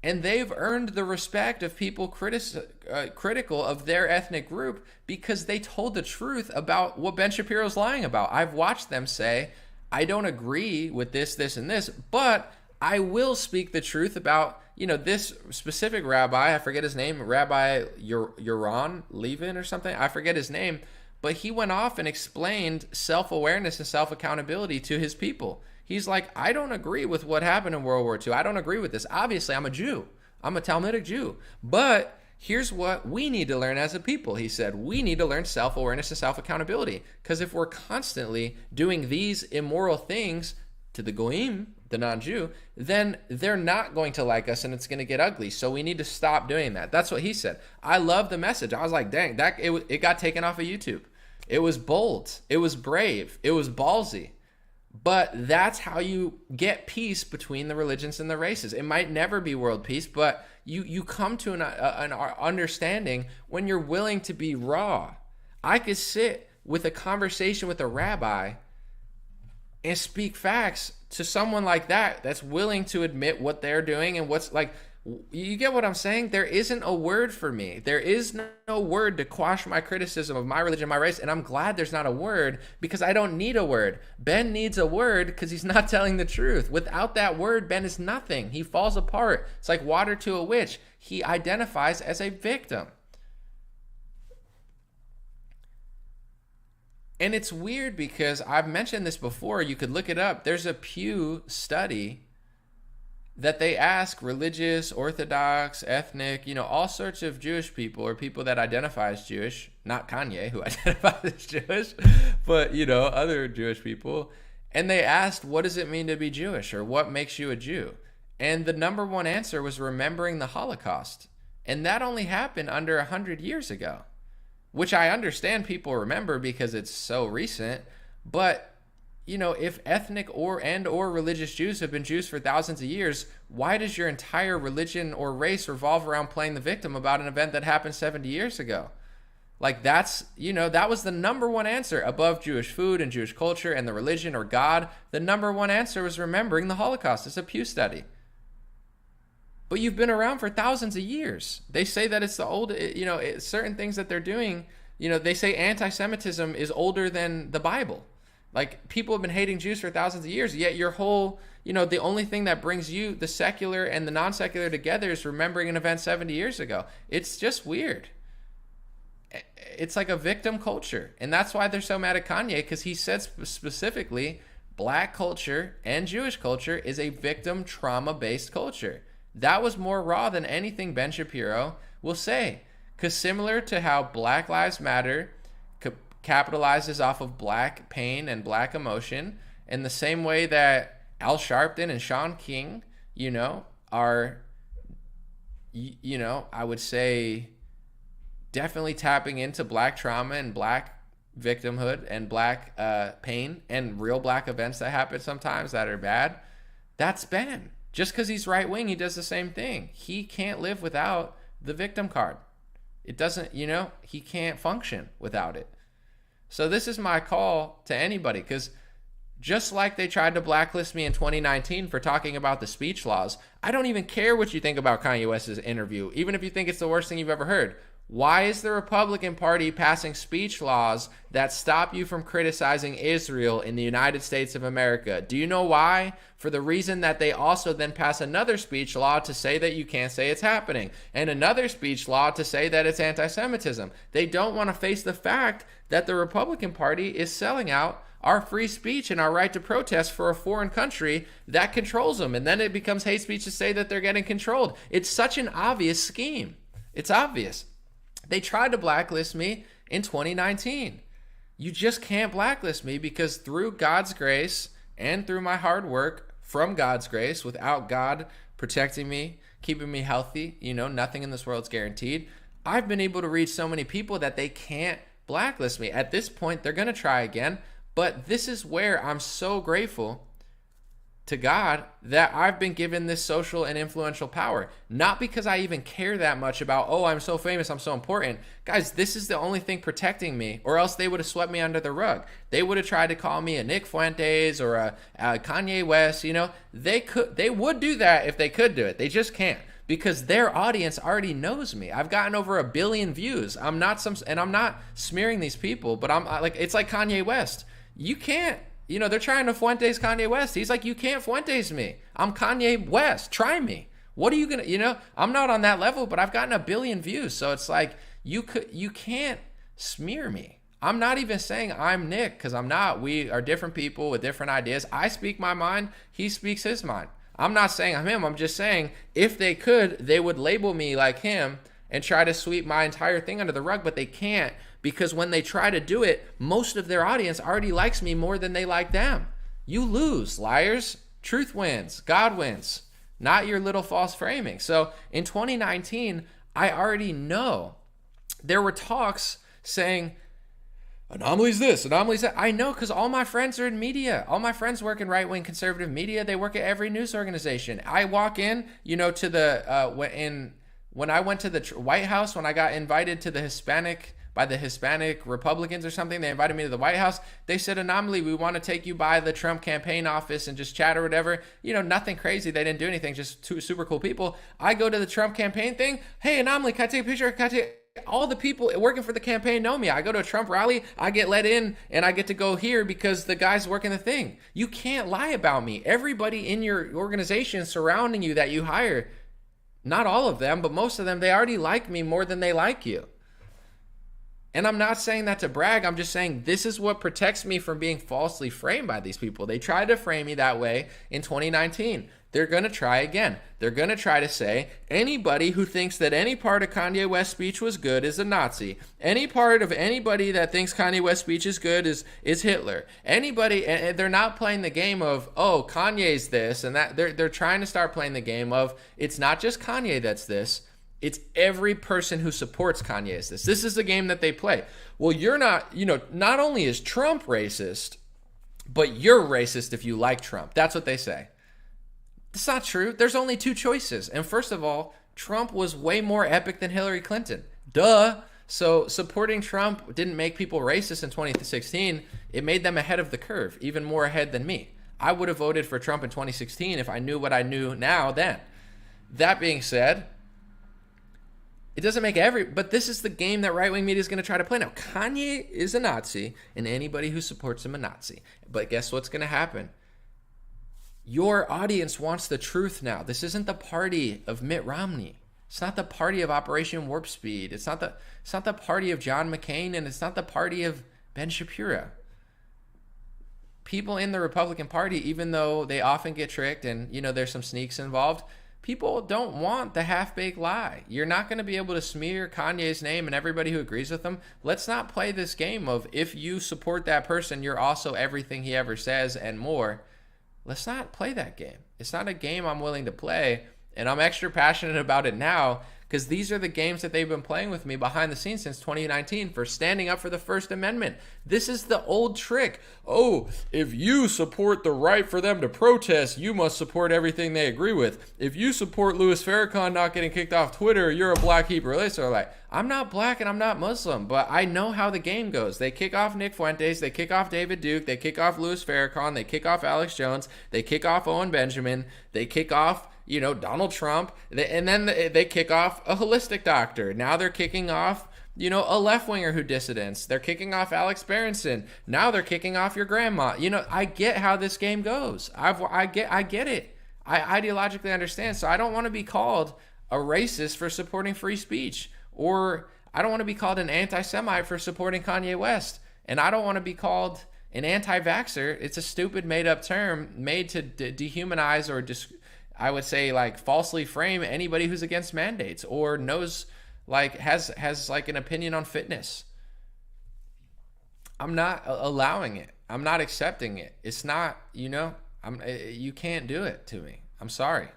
and they've earned the respect of people critical of their ethnic group because they told the truth about what Ben Shapiro's lying about. I've watched them say, I don't agree with this, this, and this, but I will speak the truth about, this specific rabbi, I forget his name, Rabbi Yaron Levin or something, I forget his name, but he went off and explained self-awareness and self-accountability to his people. He's like, I don't agree with what happened in World War II. I don't agree with this. Obviously, I'm a Jew. I'm a Talmudic Jew. But here's what we need to learn as a people. He said, we need to learn self-awareness and self-accountability. Because if we're constantly doing these immoral things to the Goyim, the non-Jew, then they're not going to like us and it's going to get ugly. So we need to stop doing that. That's what he said. I love the message. I was like, dang, it got taken off of YouTube. It was bold. It was brave. It was ballsy. But that's how you get peace between the religions and the races. It might never be world peace, but you come to an understanding when you're willing to be raw. I could sit with a conversation with a rabbi and speak facts to someone like that that's willing to admit what they're doing and what's like. You get what I'm saying? There isn't a word for me. There is no word to quash my criticism of my religion, my race, and I'm glad there's not a word because I don't need a word. Ben needs a word because he's not telling the truth. Without that word, Ben is nothing. He falls apart. It's like water to a witch. He identifies as a victim. And it's weird because I've mentioned this before. You could look it up. There's a Pew study that they ask religious, Orthodox, ethnic, all sorts of Jewish people or people that identify as Jewish, not Kanye, who identifies as Jewish, but, other Jewish people. And they asked, what does it mean to be Jewish or what makes you a Jew? And the number one answer was remembering the Holocaust. And that only happened under 100 years ago, which I understand people remember because it's so recent, but if ethnic or religious Jews have been Jews for thousands of years, why does your entire religion or race revolve around playing the victim about an event that happened 70 years ago? Like that was the number one answer above Jewish food and Jewish culture and the religion or God. The number one answer was remembering the Holocaust. It's a Pew study. But you've been around for thousands of years. They say that it's the old, certain things that they're doing, they say anti-Semitism is older than the Bible. Like, people have been hating Jews for thousands of years, yet your whole, the only thing that brings you, the secular and the non-secular together, is remembering an event 70 years ago. It's just weird. It's like a victim culture. And that's why they're so mad at Kanye, because he said specifically, black culture and Jewish culture is a victim trauma-based culture. That was more raw than anything Ben Shapiro will say. Because similar to how Black Lives Matter capitalizes off of black pain and black emotion, in the same way that Al Sharpton and Sean King, are, I would say definitely tapping into black trauma and black victimhood and black pain and real black events that happen sometimes that are bad. That's Ben. Just because he's right wing, he does the same thing. He can't live without the victim card. It doesn't, he can't function without it. So this is my call to anybody, because just like they tried to blacklist me in 2019 for talking about the speech laws, I don't even care what you think about Kanye West's interview, even if you think it's the worst thing you've ever heard. Why is the Republican Party passing speech laws that stop you from criticizing Israel in the United States of America? Do you know why? For the reason that they also then pass another speech law to say that you can't say it's happening, and another speech law to say that it's anti-Semitism. They don't want to face the fact that the Republican Party is selling out our free speech and our right to protest for a foreign country that controls them. And then it becomes hate speech to say that they're getting controlled. It's such an obvious scheme. It's obvious. They tried to blacklist me in 2019. You just can't blacklist me, because through God's grace and through my hard work from God's grace, without God protecting me, keeping me healthy, nothing in this world is guaranteed, I've been able to reach so many people that they can't blacklist me. At this point, they're going to try again, but this is where I'm so grateful to God that I've been given this social and influential power. Not because I even care that much about, oh, I'm so famous, I'm so important. Guys, this is the only thing protecting me, or else they would have swept me under the rug. They would have tried to call me a Nick Fuentes or a Kanye West. They would do that if they could do it. They just can't, because their audience already knows me. I've gotten over 1 billion views. I'm not smearing these people, but it's like Kanye West. You can't. They're trying to Fuentes Kanye West. He's like, you can't Fuentes me. I'm Kanye West. Try me. What are you going to, I'm not on that level, but I've gotten 1 billion views. So it's like, you can't smear me. I'm not even saying I'm Nick, because I'm not. We are different people with different ideas. I speak my mind. He speaks his mind. I'm not saying I'm him. I'm just saying if they could, they would label me like him and try to sweep my entire thing under the rug, but they can't, because when they try to do it, most of their audience already likes me more than they like them. You lose, liars. Truth wins. God wins. Not your little false framing. So in 2019, I already know there were talks saying, anomalies this, anomalies that. I know, because all my friends are in media. All my friends work in right-wing conservative media. They work at every news organization. I walk in, to the, when I went to the White House, when I got invited to the Hispanic Republicans or something, they invited me to the White House. They said, Anomaly, we want to take you by the Trump campaign office and just chat or whatever. Nothing crazy. They didn't do anything, just two super cool people. I go to the Trump campaign thing. Hey, Anomaly, can I take a picture? All the people working for the campaign know me. I go to a Trump rally, I get let in, and I get to go here because the guy's working the thing. You can't lie about me. Everybody in your organization surrounding you that you hire, not all of them, but most of them, they already like me more than they like you. And I'm not saying that to brag. I'm just saying this is what protects me from being falsely framed by these people. They tried to frame me that way in 2019. They're going to try again. They're going to try to say anybody who thinks that any part of Kanye West's speech was good is a Nazi. Any part of anybody that thinks Kanye West's speech is good is Hitler. Anybody, and they're not playing the game of, oh, Kanye's this and that. They're trying to start playing the game of, it's not just Kanye that's this. It's every person who supports Kanye is this. This is the game that they play. Well, you're not, not only is Trump racist, but you're racist if you like Trump. That's what they say. That's not true. There's only two choices. And first of all, Trump was way more epic than Hillary Clinton. Duh. So supporting Trump didn't make people racist in 2016. It made them ahead of the curve, even more ahead than me. I would have voted for Trump in 2016 if I knew what I knew now then. That being said, it doesn't make but this is the game that right-wing media is going to try to play now. Kanye is a Nazi, and anybody who supports him a Nazi. But guess what's going to happen? Your audience wants the truth now. This isn't the party of Mitt Romney. It's not the party of Operation Warp Speed. It's not the party of John McCain, and it's not the party of Ben Shapiro. People in the Republican Party, even though they often get tricked and, there's some sneaks involved, people don't want the half-baked lie. You're not going to be able to smear Kanye's name and everybody who agrees with him. Let's not play this game of if you support that person, you're also everything he ever says and more. Let's not play that game. It's not a game I'm willing to play, and I'm extra passionate about it now because these are the games that they've been playing with me behind the scenes since 2019 for standing up for the First Amendment. This is the old trick. Oh, if you support the right for them to protest, you must support everything they agree with. If you support Louis Farrakhan not getting kicked off Twitter, you're a black Hebrew Israelite. I'm not black and I'm not Muslim, but I know how the game goes. They kick off Nick Fuentes, they kick off David Duke, they kick off Louis Farrakhan, they kick off Alex Jones, they kick off Owen Benjamin, they kick off Donald Trump, and then they kick off a holistic doctor. Now they're kicking off, a left-winger who dissidents. They're kicking off Alex Berenson. Now they're kicking off your grandma. I get how this game goes. I get it. I ideologically understand. So I don't want to be called a racist for supporting free speech, or I don't want to be called an anti-Semite for supporting Kanye West, and I don't want to be called an anti-vaxxer. It's a stupid made-up term made to dehumanize or I would say falsely frame anybody who's against mandates or knows has an opinion on fitness. I'm not allowing it. I'm not accepting it. It's not, you can't do it to me. I'm sorry.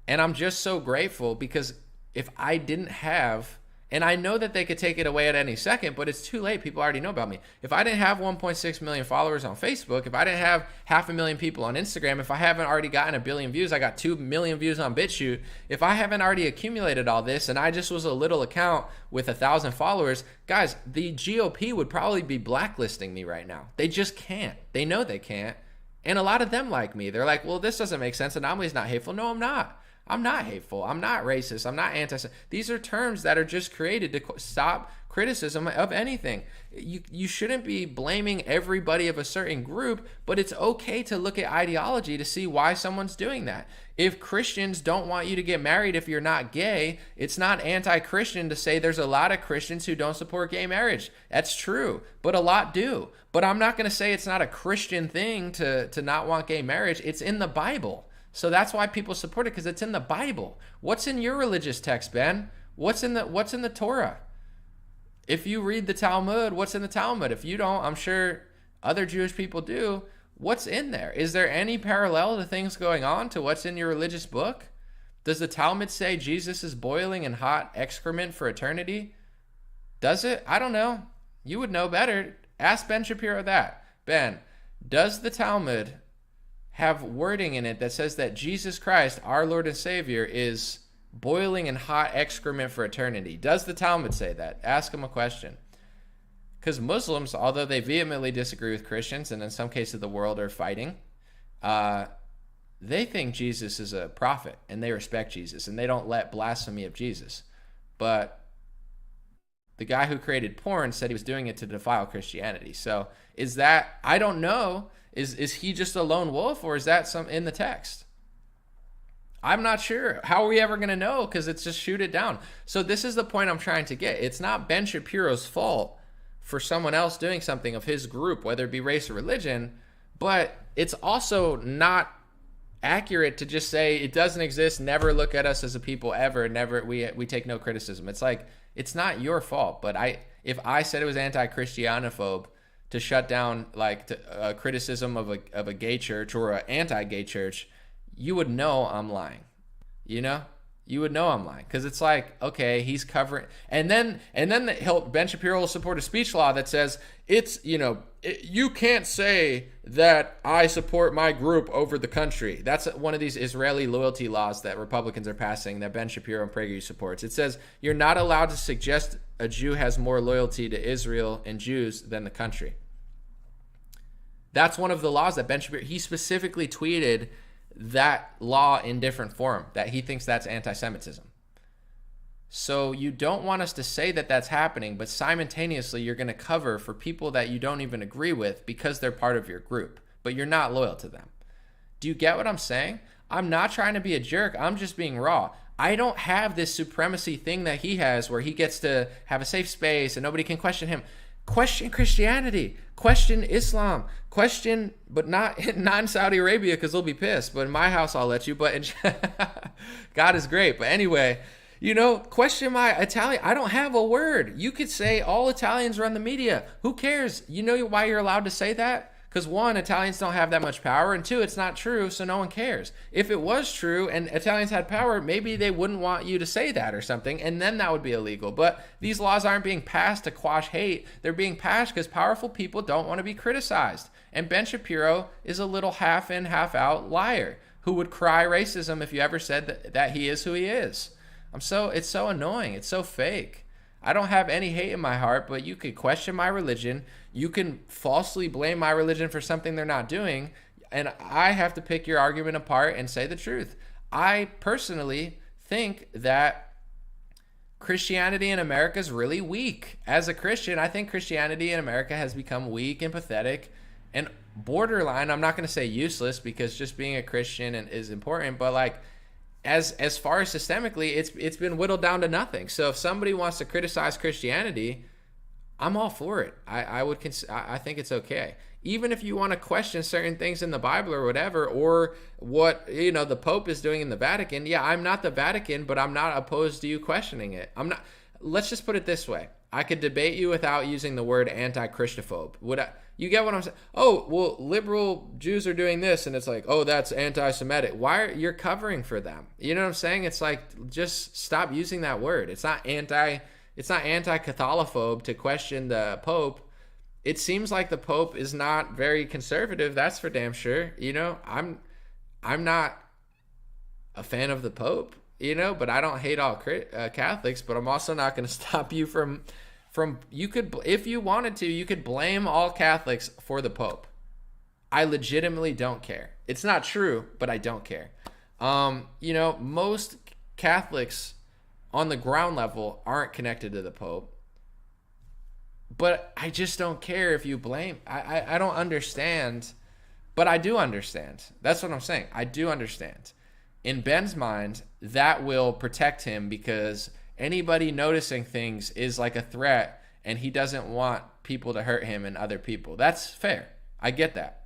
And I'm just so grateful because if I didn't have, and I know that they could take it away at any second, but it's too late. People already know about me. If I didn't have 1.6 million followers on Facebook, if I didn't have 500,000 people on Instagram, if I haven't already gotten 1 billion views, I got 2 million views on BitChute. If I haven't already accumulated all this and I just was a little account with 1,000 followers, guys, the GOP would probably be blacklisting me right now. They just can't. They know they can't. And a lot of them like me. They're like, well, this doesn't make sense. Anomaly's not hateful. No, I'm not. I'm not hateful. I'm not racist. I'm not anti-Semitic. These are terms that are just created to stop criticism of anything. You shouldn't be blaming everybody of a certain group, but it's okay to look at ideology to see why someone's doing that. If Christians don't want you to get married if you're not gay, it's not anti-Christian to say there's a lot of Christians who don't support gay marriage. That's true, but a lot do. But I'm not going to say it's not a Christian thing to not want gay marriage. It's in the Bible. So that's why people support it, because it's in the Bible. What's in your religious text, Ben? What's in the Torah? If you read the Talmud, what's in the Talmud? If you don't, I'm sure other Jewish people do. What's in there? Is there any parallel to things going on to what's in your religious book? Does the Talmud say Jesus is boiling in hot excrement for eternity? Does it? I don't know. You would know better. Ask Ben Shapiro that. Ben, does the Talmud have wording in it that says that Jesus Christ, our Lord and Savior, is boiling in hot excrement for eternity? Does the Talmud say that? Ask him a question. Because Muslims, although they vehemently disagree with Christians, and in some cases the world are fighting, they think Jesus is a prophet, and they respect Jesus, and they don't let blasphemy of Jesus. But the guy who created porn said he was doing it to defile Christianity. So is that, I don't know, is he just a lone wolf, or is that some in the text? I'm not sure. How are we ever going to know? Because it's just shoot it down. So this is the point I'm trying to get. It's not Ben Shapiro's fault for someone else doing something of his group, whether it be race or religion, but it's also not accurate to just say it doesn't exist, never look at us as a people ever, never, we take no criticism. It's like, it's not your fault. But if I said it was anti-Christianophobe to shut down like criticism of a gay church or an anti-gay church, you would know I'm lying. You know? You would know I'm lying, because it's like, okay, he's covering, and then Ben Shapiro will support a speech law that says it's, you can't say that I support my group over the country. That's one of these Israeli loyalty laws that Republicans are passing that Ben Shapiro and PragerU supports. It says you're not allowed to suggest a Jew has more loyalty to Israel and Jews than the country. That's one of the laws that Ben Shapiro, he specifically tweeted that law in different form, that he thinks that's anti-Semitism. So you don't want us to say that that's happening, but simultaneously you're going to cover for people that you don't even agree with because they're part of your group, but you're not loyal to them. Do you get what I'm saying? I'm not trying to be a jerk. I'm just being raw. I don't have this supremacy thing that he has where he gets to have a safe space and nobody can question him. Question Christianity, question Islam, question, but not in Saudi Arabia because they'll be pissed. But in my house, I'll let you. But God is great. But anyway, question my Italian. I don't have a word. You could say all Italians run the media. Who cares? You know why you're allowed to say that? Because one, Italians don't have that much power, and two, it's not true, so no one cares. If it was true and Italians had power, maybe they wouldn't want you to say that or something, and then that would be illegal. But these laws aren't being passed to quash hate. They're being passed because powerful people don't want to be criticized. And Ben Shapiro is a little half-in, half-out liar who would cry racism if you ever said that he is who he is. It's so annoying. It's so fake. I don't have any hate in my heart, but you could question my religion. You can falsely blame my religion for something they're not doing, and I have to pick your argument apart and say the truth. I personally think that Christianity in America is really weak. As a Christian, I think Christianity in America has become weak and pathetic and borderline. I'm not going to say useless because just being a Christian is important, but like as far as systemically, it's been whittled down to nothing. So if somebody wants to criticize Christianity, I'm all for it. I think it's okay. Even if you want to question certain things in the Bible or whatever, or what the Pope is doing in the Vatican. Yeah, I'm not the Vatican, but I'm not opposed to you questioning it. I'm not. Let's just put it this way. I could debate you without using the word anti-Christophobe. You get what I'm saying? Oh, well, liberal Jews are doing this, and it's like, oh, that's anti-Semitic. Why are you covering for them? You know what I'm saying? It's like, just stop using that word. It's not anti-Catholophobe to question the Pope. It seems like the Pope is not very conservative. That's for damn sure. I'm not a fan of the Pope, but I don't hate all Catholics. But I'm also not going to stop you from you could, if you wanted to, you could blame all Catholics for the Pope. I legitimately don't care. It's not true, but I don't care. Most Catholics on the ground level aren't connected to the Pope. But I just don't care if you blame. I don't understand, but I do understand. That's what I'm saying. I do understand. In Ben's mind, that will protect him because anybody noticing things is like a threat, and he doesn't want people to hurt him and other people. That's fair. I get that.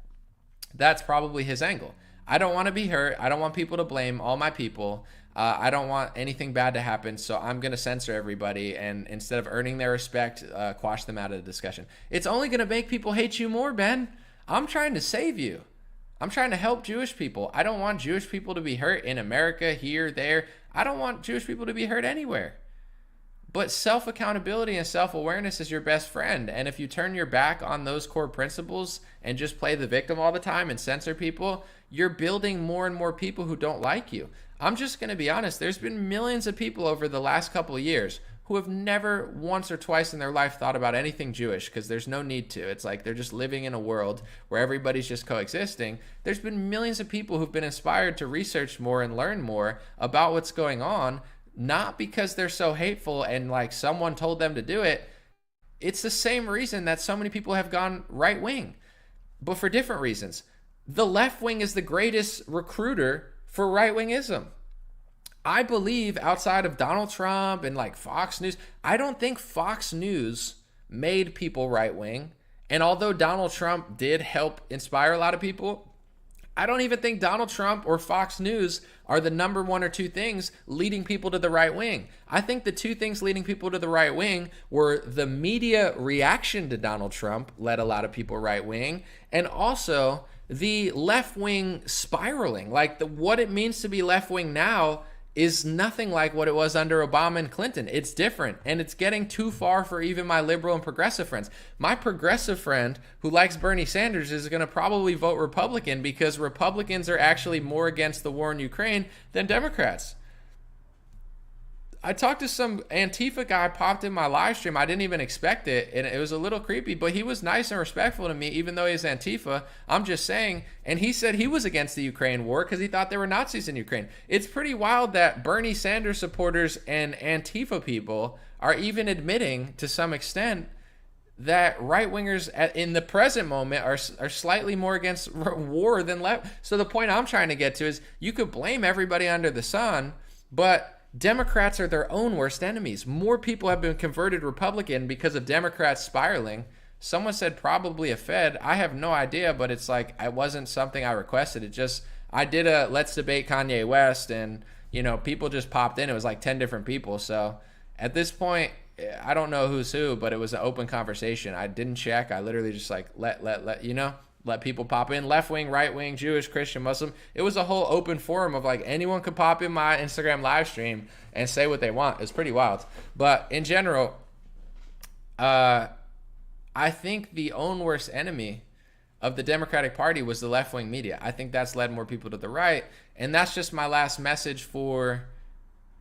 That's probably his angle. I don't want to be hurt. I don't want people to blame all my people. I don't want anything bad to happen, so I'm going to censor everybody, and instead of earning their respect, quash them out of the discussion. It's only going to make people hate you more, Ben. I'm trying to save you. I'm trying to help Jewish people. I don't want Jewish people to be hurt in America, here, there. I don't want Jewish people to be hurt anywhere. But self-accountability and self-awareness is your best friend. And if you turn your back on those core principles and just play the victim all the time and censor people, you're building more and more people who don't like you. I'm just going to be honest. There's been millions of people over the last couple of years who have never once or twice in their life thought about anything Jewish because there's no need to. It's like they're just living in a world where everybody's just coexisting. There's been millions of people who've been inspired to research more and learn more about what's going on, not because they're so hateful and like someone told them to do it. It's the same reason that so many people have gone right wing, but for different reasons. The left wing is the greatest recruiter for right wingism. I believe outside of Donald Trump and like Fox News, I don't think Fox News made people right wing. And although Donald Trump did help inspire a lot of people, I don't even think Donald Trump or Fox News are the number one or two things leading people to the right wing. I think the two things leading people to the right wing were the media reaction to Donald Trump led a lot of people right wing, and also the left wing spiraling. Like what it means to be left wing now is nothing like what it was under Obama and Clinton. It's different, and it's getting too far for even my liberal and progressive friends. My progressive friend who likes Bernie Sanders is going to probably vote Republican because Republicans are actually more against the war in Ukraine than Democrats. I talked to some Antifa guy, popped in my live stream. I didn't even expect it, and it was a little creepy, but he was nice and respectful to me, even though he's Antifa. I'm just saying, and he said he was against the Ukraine war because he thought there were Nazis in Ukraine. It's pretty wild that Bernie Sanders supporters and Antifa people are even admitting, to some extent, that right-wingers in the present moment are slightly more against war than left. So the point I'm trying to get to is you could blame everybody under the sun, but Democrats are their own worst enemies. More people have been converted Republican because of Democrats spiraling. Someone said probably a Fed. I have no idea, but it's like it wasn't something I requested. It just, I did a let's debate Kanye West, and you know, people just popped in. It was like 10 different people. So at this point, I don't know who's who, but it was an open conversation. I didn't check. I literally just like let people pop in, left wing, right wing, Jewish, Christian, Muslim. It was a whole open forum of like anyone could pop in my Instagram live stream and say what they want. It's pretty wild. But in general, I think the own worst enemy of the Democratic Party was the left wing media. I think that's led more people to the right. And that's just my last message for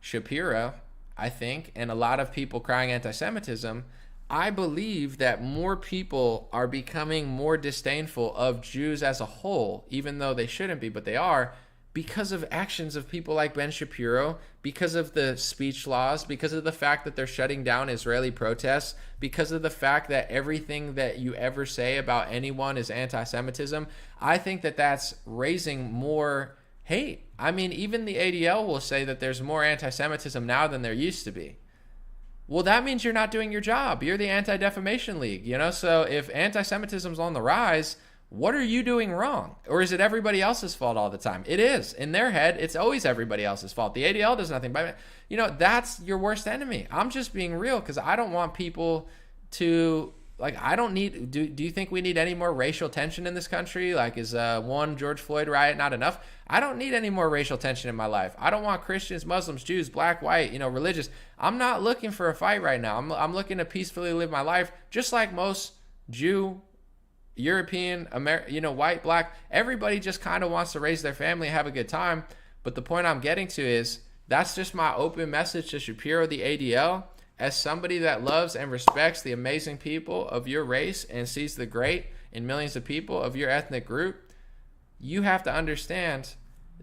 Shapiro, I think, and a lot of people crying anti-Semitism. I believe that more people are becoming more disdainful of Jews as a whole, even though they shouldn't be, but they are, because of actions of people like Ben Shapiro, because of the speech laws, because of the fact that they're shutting down Israeli protests, because of the fact that everything that you ever say about anyone is anti-Semitism. I think that that's raising more hate. I mean, even the ADL will say that there's more anti-Semitism now than there used to be. Well, that means you're not doing your job. You're the Anti-Defamation League, you know? So if anti-Semitism's on the rise, what are you doing wrong? Or is it everybody else's fault all the time? It is. In their head, it's always everybody else's fault. The ADL does nothing. But, you know, that's your worst enemy. I'm just being real because I don't want people to, like, I don't need, do you think we need any more racial tension in this country? Like, is one George Floyd riot not enough? I don't need any more racial tension in my life. I don't want Christians, Muslims, Jews, black, white, you know, religious. I'm not looking for a fight right now. I'm looking to peacefully live my life, just like most Jew, European, white, black. Everybody just kind of wants to raise their family and have a good time. But the point I'm getting to is that's just my open message to Shapiro, the ADL, as somebody that loves and respects the amazing people of your race and sees the great in millions of people of your ethnic group. You have to understand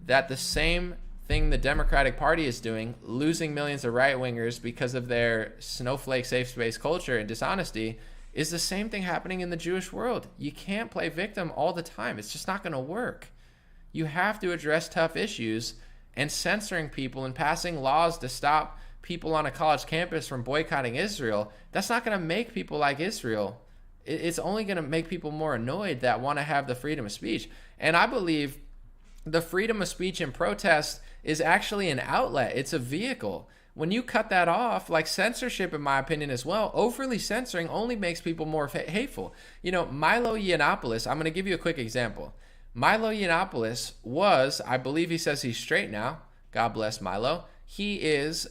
that the same thing the Democratic Party is doing, losing millions of right-wingers because of their snowflake safe space culture and dishonesty, is the same thing happening in the Jewish world. You can't play victim all the time. It's just not going to work. You have to address tough issues, and censoring people and passing laws to stop people on a college campus from boycotting Israel, that's not going to make people like Israel. It's only going to make people more annoyed that want to have the freedom of speech. And I believe the freedom of speech and protest is actually an outlet. It's a vehicle. When you cut that off, like censorship, in my opinion as well, overly censoring only makes people more hateful. You know, Milo Yiannopoulos, I'm going to give you a quick example. Milo Yiannopoulos was, I believe he says he's straight now. God bless Milo. He is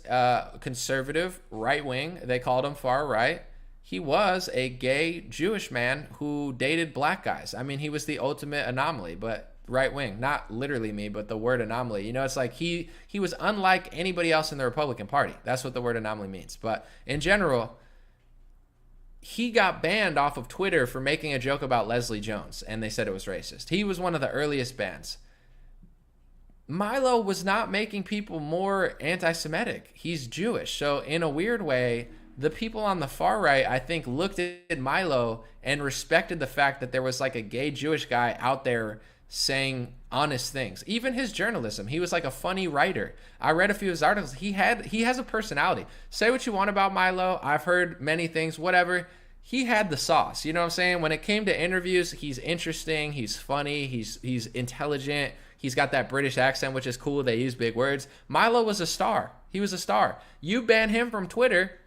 conservative, right-wing. They called him far right. He was a gay Jewish man who dated black guys. I mean, he was the ultimate anomaly, but right-wing. Not literally me, but the word anomaly. You know, it's like he was unlike anybody else in the Republican Party. That's what the word anomaly means. But in general, he got banned off of Twitter for making a joke about Leslie Jones, and they said it was racist. He was one of the earliest bans. Milo was not making people more anti-Semitic. He's Jewish. So in a weird way, the people on the far right, I think, looked at Milo and respected the fact that there was like a gay Jewish guy out there saying honest things. Even his journalism, he was like a funny writer. I read a few of his articles. He has a personality. Say what you want about Milo. I've heard many things, whatever. He had the sauce. You know what I'm saying? When it came to interviews, he's interesting, he's funny, he's intelligent. He's got that British accent, which is cool. They use big words. Milo was a star. He was a star. You ban him from Twitter,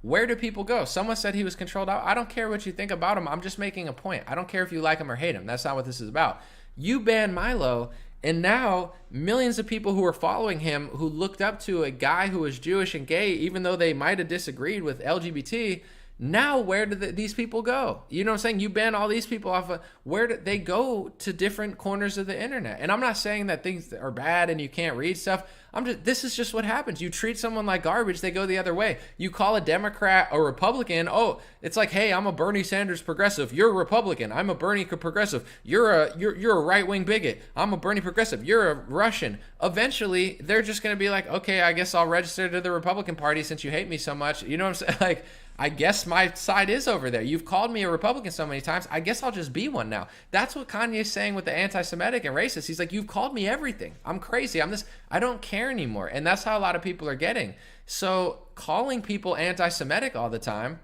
where do people go? Someone said he was controlled out. I don't care what you think about him. I'm just making a point. I don't care if you like him or hate him. That's not what this is about. You ban Milo, and now millions of people who are following him, who looked up to a guy who was Jewish and gay, even though they might have disagreed with LGBT, now where do these people go? You know what I'm saying? You ban all these people off of, where do they go? To different corners of the internet. And I'm not saying that things are bad and you can't read stuff. This is just what happens. You treat someone like garbage, they go the other way. You call a Democrat a Republican. Oh, it's like, hey, I'm a Bernie Sanders progressive. You're a Republican. I'm a Bernie progressive. You're a right-wing bigot. I'm a Bernie progressive. You're a Russian. Eventually, they're just going to be like, okay, I guess I'll register to the Republican Party since you hate me so much. You know what I'm saying? Like, I guess my side is over there. You've called me a Republican so many times. I guess I'll just be one now. That's what Kanye's saying with the anti-Semitic and racist. He's like, you've called me everything. I'm crazy. I'm this. I don't care anymore. And that's how a lot of people are getting. So calling people anti-Semitic all the time,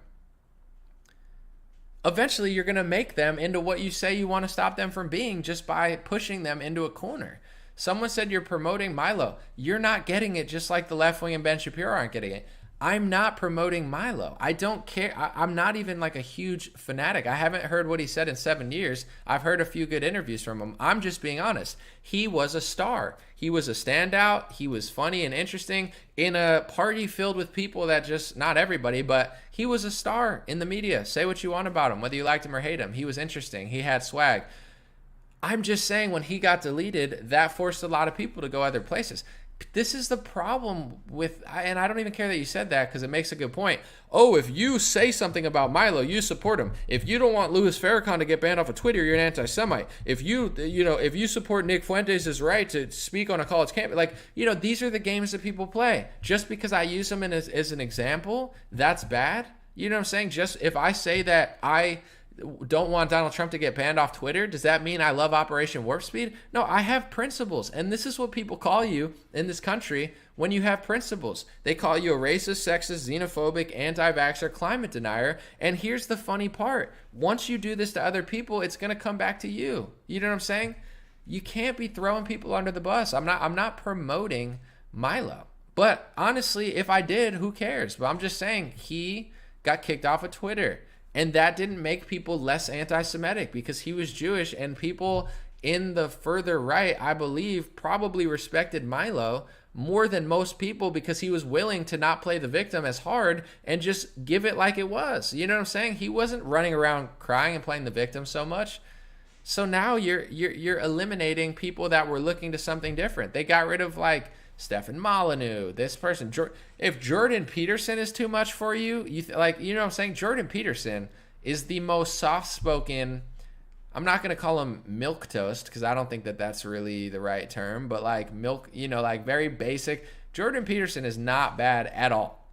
eventually you're going to make them into what you say you want to stop them from being just by pushing them into a corner. Someone said you're promoting Milo. You're not getting it, just like the left wing and Ben Shapiro aren't getting it. I'm not promoting Milo. I don't care. I'm not even like a huge fanatic. I haven't heard what he said in 7 years. I've heard a few good interviews from him. I'm just being honest. He was a star. He was a standout. He was funny and interesting in a party filled with people that just, not everybody, but he was a star in the media. Say what you want about him, whether you liked him or hate him. He was interesting. He had swag. I'm just saying, when he got deleted, that forced a lot of people to go other places. This is the problem with, and I don't even care that you said that because it makes a good point. Oh, if you say something about Milo, you support him. If you don't want Louis Farrakhan to get banned off of Twitter, you're an anti-Semite. If you support Nick Fuentes' right to speak on a college campus, these are the games that people play. Just because I use them as an example, that's bad. You know what I'm saying? Just if I say that I don't want Donald Trump to get banned off Twitter, does that mean I love Operation Warp Speed? No, I have principles. And this is what people call you in this country when you have principles. They call you a racist, sexist, xenophobic, anti-vaxxer, climate denier. And here's the funny part. Once you do this to other people, it's going to come back to you. You know what I'm saying? You can't be throwing people under the bus. I'm not promoting Milo. But honestly, if I did, who cares? But I'm just saying he got kicked off of Twitter. And that didn't make people less anti-Semitic because he was Jewish, and people in the further right, I believe, probably respected Milo more than most people because he was willing to not play the victim as hard and just give it like it was. You know what I'm saying? He wasn't running around crying and playing the victim so much. So now you're eliminating people that were looking to something different. They got rid of like Stefan Molyneux, this person. If Jordan Peterson is too much for you, you know what I'm saying? Jordan Peterson is the most soft-spoken. I'm not going to call him milquetoast because I don't think that that's really the right term, but like milk, like very basic. Jordan Peterson is not bad at all.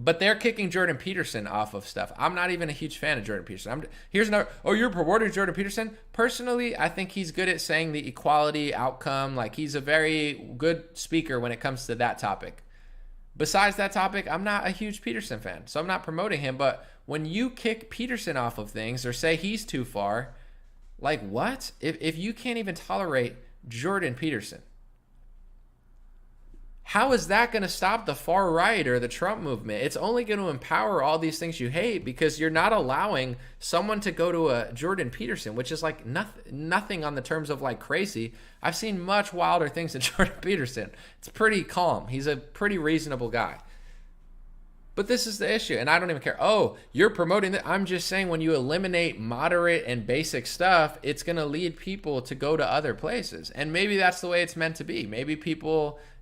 But they're kicking Jordan Peterson off of stuff. I'm not even a huge fan of Jordan Peterson. Here's another, oh, you're promoting Jordan Peterson? Personally, I think he's good at saying the equality outcome. Like, he's a very good speaker when it comes to that topic. Besides that topic, I'm not a huge Peterson fan, so I'm not promoting him. But when you kick Peterson off of things or say he's too far, like, what? If you can't even tolerate Jordan Peterson, how is that going to stop the far right or the Trump movement? It's only going to empower all these things you hate, because you're not allowing someone to go to a Jordan Peterson, which is like nothing on the terms of like crazy. I've seen much wilder things than Jordan Peterson. It's pretty calm. He's a pretty reasonable guy. But this is the issue, and I don't even care. Oh, you're promoting that. I'm just saying, when you eliminate moderate and basic stuff, it's going to lead people to go to other places. And maybe that's the way it's meant to be. Maybe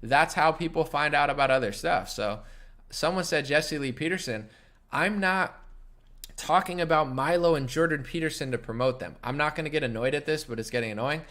that's how people find out about other stuff. So someone said Jesse Lee Peterson. I'm not talking about Milo and Jordan Peterson to promote them. I'm not going to get annoyed at this, but it's getting annoying.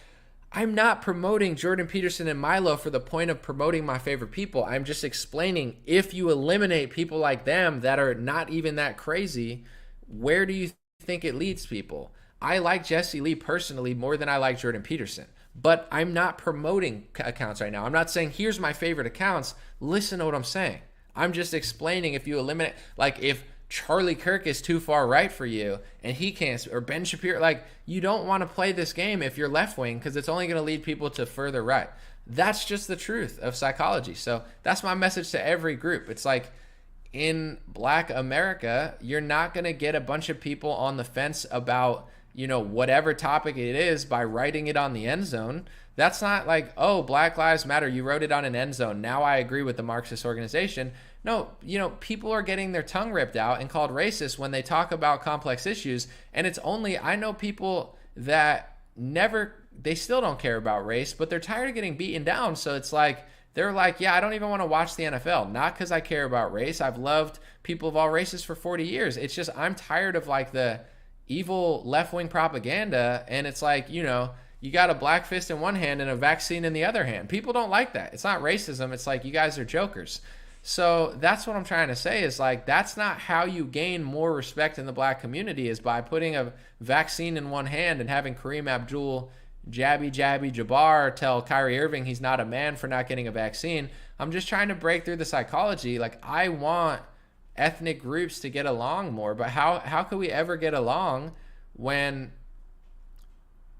I'm not promoting Jordan Peterson and Milo for the point of promoting my favorite people. I'm just explaining, if you eliminate people like them that are not even that crazy, where do you think it leads people? I like Jesse Lee personally more than I like Jordan Peterson, but I'm not promoting accounts right now. I'm not saying, here's my favorite accounts. Listen to what I'm saying. I'm just explaining, if you eliminate, like, if Charlie Kirk is too far right for you and he can't, or Ben Shapiro, like, you don't want to play this game if you're left wing, because it's only going to lead people to further right. That's just the truth of psychology. So that's my message to every group. It's like, in Black America, you're not going to get a bunch of people on the fence about, whatever topic it is by writing it on the end zone. That's not like, oh, Black Lives Matter, you wrote it on an end zone, now I agree with the Marxist organization. No, people are getting their tongue ripped out and called racist when they talk about complex issues. And it's only, I know people that they still don't care about race, but they're tired of getting beaten down. So it's like, they're like, yeah, I don't even want to watch the NFL. Not because I care about race. I've loved people of all races for 40 years. It's just, I'm tired of like the evil left-wing propaganda. And it's like, you got a black fist in one hand and a vaccine in the other hand. People don't like that. It's not racism. It's like, you guys are jokers. So that's what I'm trying to say, is like, that's not how you gain more respect in the Black community, is by putting a vaccine in one hand and having Kareem Abdul Jabbar tell Kyrie Irving he's not a man for not getting a vaccine. I'm just trying to break through the psychology. Like, I want ethnic groups to get along more, but how could we ever get along when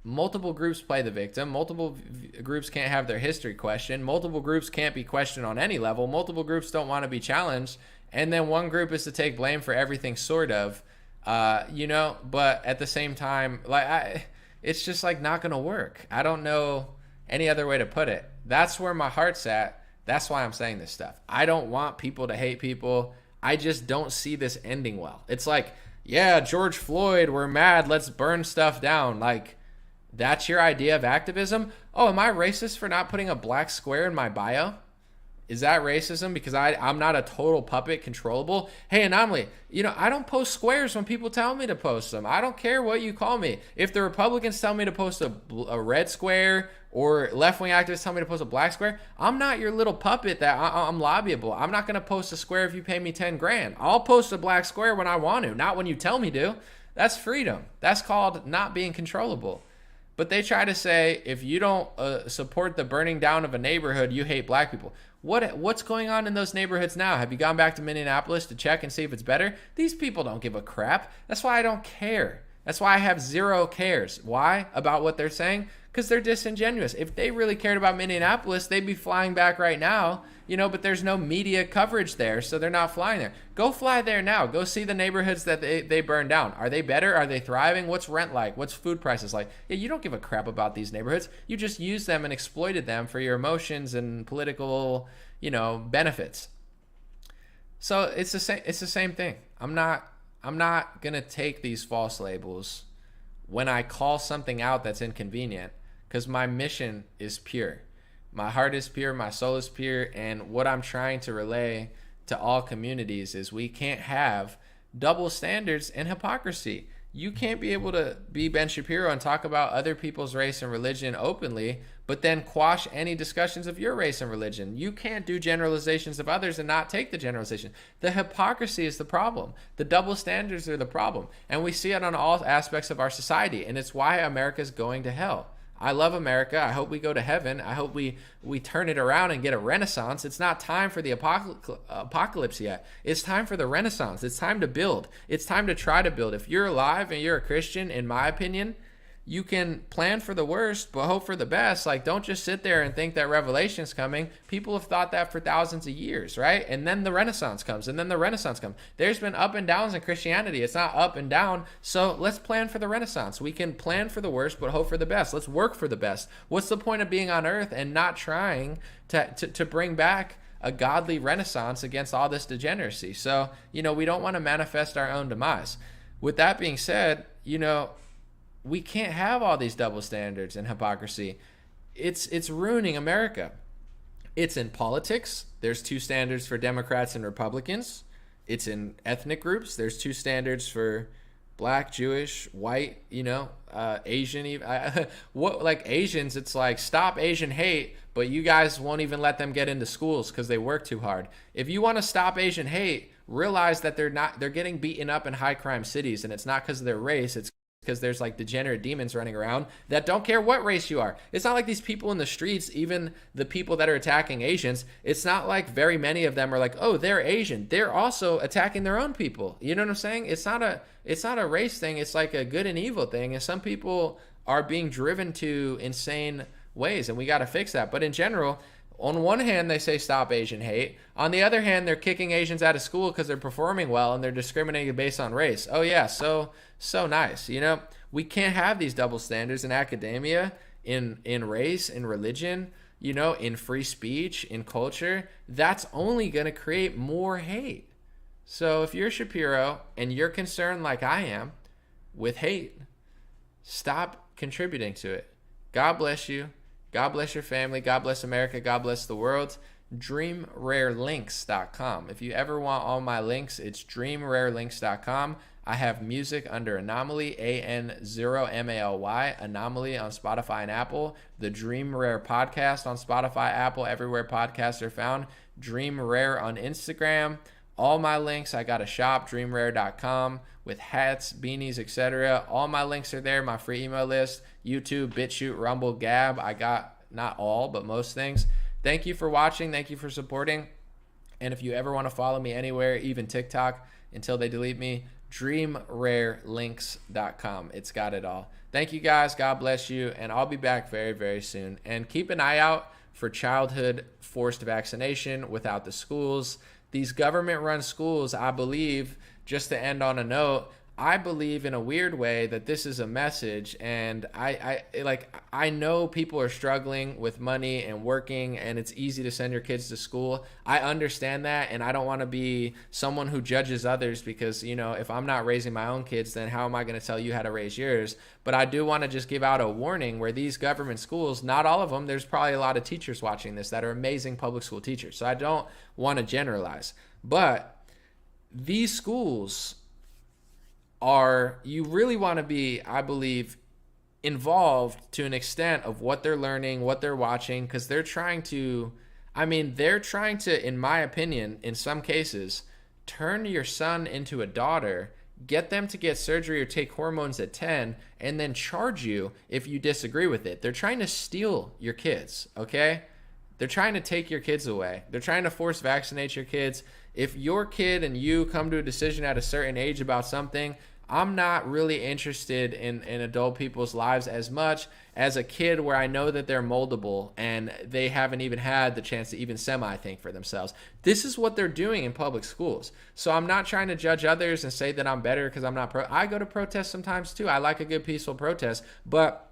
multiple groups play the victim, multiple groups can't have their history questioned, multiple groups can't be questioned on any level, multiple groups don't want to be challenged, and then one group is to take blame for everything, sort of, but at the same time, it's just like not going to work. I don't know any other way to put it. That's where my heart's at. That's why I'm saying this stuff. I don't want people to hate people. I just don't see this ending well. It's like, yeah, George Floyd, we're mad, let's burn stuff down. Like, that's your idea of activism? Oh, am I racist for not putting a black square in my bio? Is that racism because I'm not a total puppet controllable? Hey, Anomaly, I don't post squares when people tell me to post them. I don't care what you call me. If the Republicans tell me to post a red square, or left-wing activists tell me to post a black square, I'm not your little puppet that I'm lobbyable. I'm not going to post a square if you pay me 10 grand. I'll post a black square when I want to, not when you tell me to. That's freedom. That's called not being controllable. But they try to say, if you don't support the burning down of a neighborhood, you hate black people. What's going on in those neighborhoods now? Have you gone back to Minneapolis to check and see if it's better? These people don't give a crap. That's why I don't care. That's why I have zero cares. Why? About what they're saying? Because they're disingenuous. If they really cared about Minneapolis, they'd be flying back right now, but there's no media coverage there, so they're not flying there. Go fly there now. Go see the neighborhoods that they burned down. Are they better? Are they thriving? What's rent like? What's food prices like? Yeah, you don't give a crap about these neighborhoods. You just used them and exploited them for your emotions and political, benefits. So it's the same thing. I'm not going to take these false labels when I call something out that's inconvenient, because my mission is pure. My heart is pure, my soul is pure, and what I'm trying to relay to all communities is we can't have double standards and hypocrisy. You can't be able to be Ben Shapiro and talk about other people's race and religion openly, but then quash any discussions of your race and religion. You can't do generalizations of others and not take the generalization. The hypocrisy is the problem. The double standards are the problem. And we see it on all aspects of our society. And it's why America's going to hell. I love America. I hope we go to heaven. I hope we turn it around and get a renaissance. It's not time for the apocalypse yet. It's time for the renaissance. It's time to build. It's time to try to build. If you're alive and you're a Christian, in my opinion, you can plan for the worst, but hope for the best. Like, don't just sit there and think that revelation's coming. People have thought that for thousands of years, right? And then the Renaissance comes, and then the Renaissance comes. There's been up and downs in Christianity. It's not up and down. So let's plan for the Renaissance. We can plan for the worst, but hope for the best. Let's work for the best. What's the point of being on earth and not trying to bring back a godly Renaissance against all this degeneracy? So, we don't want to manifest our own demise. With that being said, we can't have all these double standards and hypocrisy. It's ruining America. It's in politics. There's two standards for Democrats and Republicans. It's in ethnic groups. There's two standards for Black, Jewish, white, Asian. Asians, it's like, stop Asian hate, but you guys won't even let them get into schools because they work too hard. If you want to stop Asian hate, realize that they're getting beaten up in high crime cities, and it's not because of their race. It's because there's like degenerate demons running around that don't care what race you are. It's not like these people in the streets, even the people that are attacking Asians, it's not like very many of them are like, oh, they're Asian. They're also attacking their own people. You know what I'm saying? It's not a race thing. It's like a good and evil thing. And some people are being driven to insane ways, and we got to fix that. But in general, on one hand, they say stop Asian hate. On the other hand, they're kicking Asians out of school because they're performing well and they're discriminating based on race. Oh yeah, so nice. We can't have these double standards in academia, in race, in religion, in free speech, in culture. That's only going to create more hate. So if you're Shapiro and you're concerned like I am with hate, stop contributing to it. God bless you. God bless your family. God bless America. God bless the world. DreamRareLinks.com. If you ever want all my links, it's DreamRareLinks.com. I have music under Anomaly, AN0MALY, Anomaly on Spotify and Apple. The Dream Rare podcast on Spotify, Apple, everywhere podcasts are found. Dream Rare on Instagram. All my links, I got a shop, DreamRare.com, with hats, beanies, etc. All my links are there, my free email list, YouTube, BitChute, Rumble, Gab. I got not all, but most things. Thank you for watching. Thank you for supporting. And if you ever want to follow me anywhere, even TikTok, until they delete me, DreamRareLinks.com. It's got it all. Thank you guys. God bless you. And I'll be back very, very soon. And keep an eye out for childhood forced vaccination without the schools. These government-run schools, I believe, just to end on a note, I believe in a weird way that this is a message, and I know people are struggling with money and working, and it's easy to send your kids to school. I understand that, and I don't want to be someone who judges others because, if I'm not raising my own kids, then how am I going to tell you how to raise yours? But I do want to just give out a warning where these government schools, not all of them, there's probably a lot of teachers watching this that are amazing public school teachers, so I don't want to generalize. But these schools you really want to be, I believe, involved to an extent of what they're learning, what they're watching, because they're trying to, in my opinion, in some cases, turn your son into a daughter, get them to get surgery or take hormones at 10, and then charge you if you disagree with it. They're trying to steal your kids, okay? They're trying to take your kids away. They're trying to force vaccinate your kids. If your kid and you come to a decision at a certain age about something, I'm not really interested in adult people's lives as much as a kid where I know that they're moldable and they haven't even had the chance to even semi-think for themselves. This is what they're doing in public schools. So I'm not trying to judge others and say that I'm better because I'm not I go to protests sometimes too. I like a good peaceful protest, but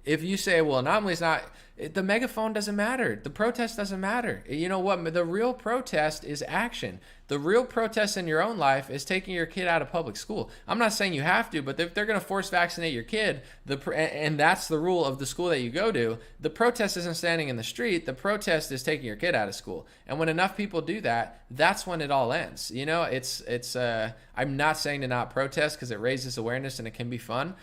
if you say, well, anomaly's not, the megaphone doesn't matter. The protest doesn't matter. You know what? The real protest is action. The real protest in your own life is taking your kid out of public school. I'm not saying you have to, but if they're going to force vaccinate your kid, and that's the rule of the school that you go to, the protest isn't standing in the street. The protest is taking your kid out of school. And when enough people do that, that's when it all ends. You know, I'm not saying to not protest because it raises awareness and it can be fun,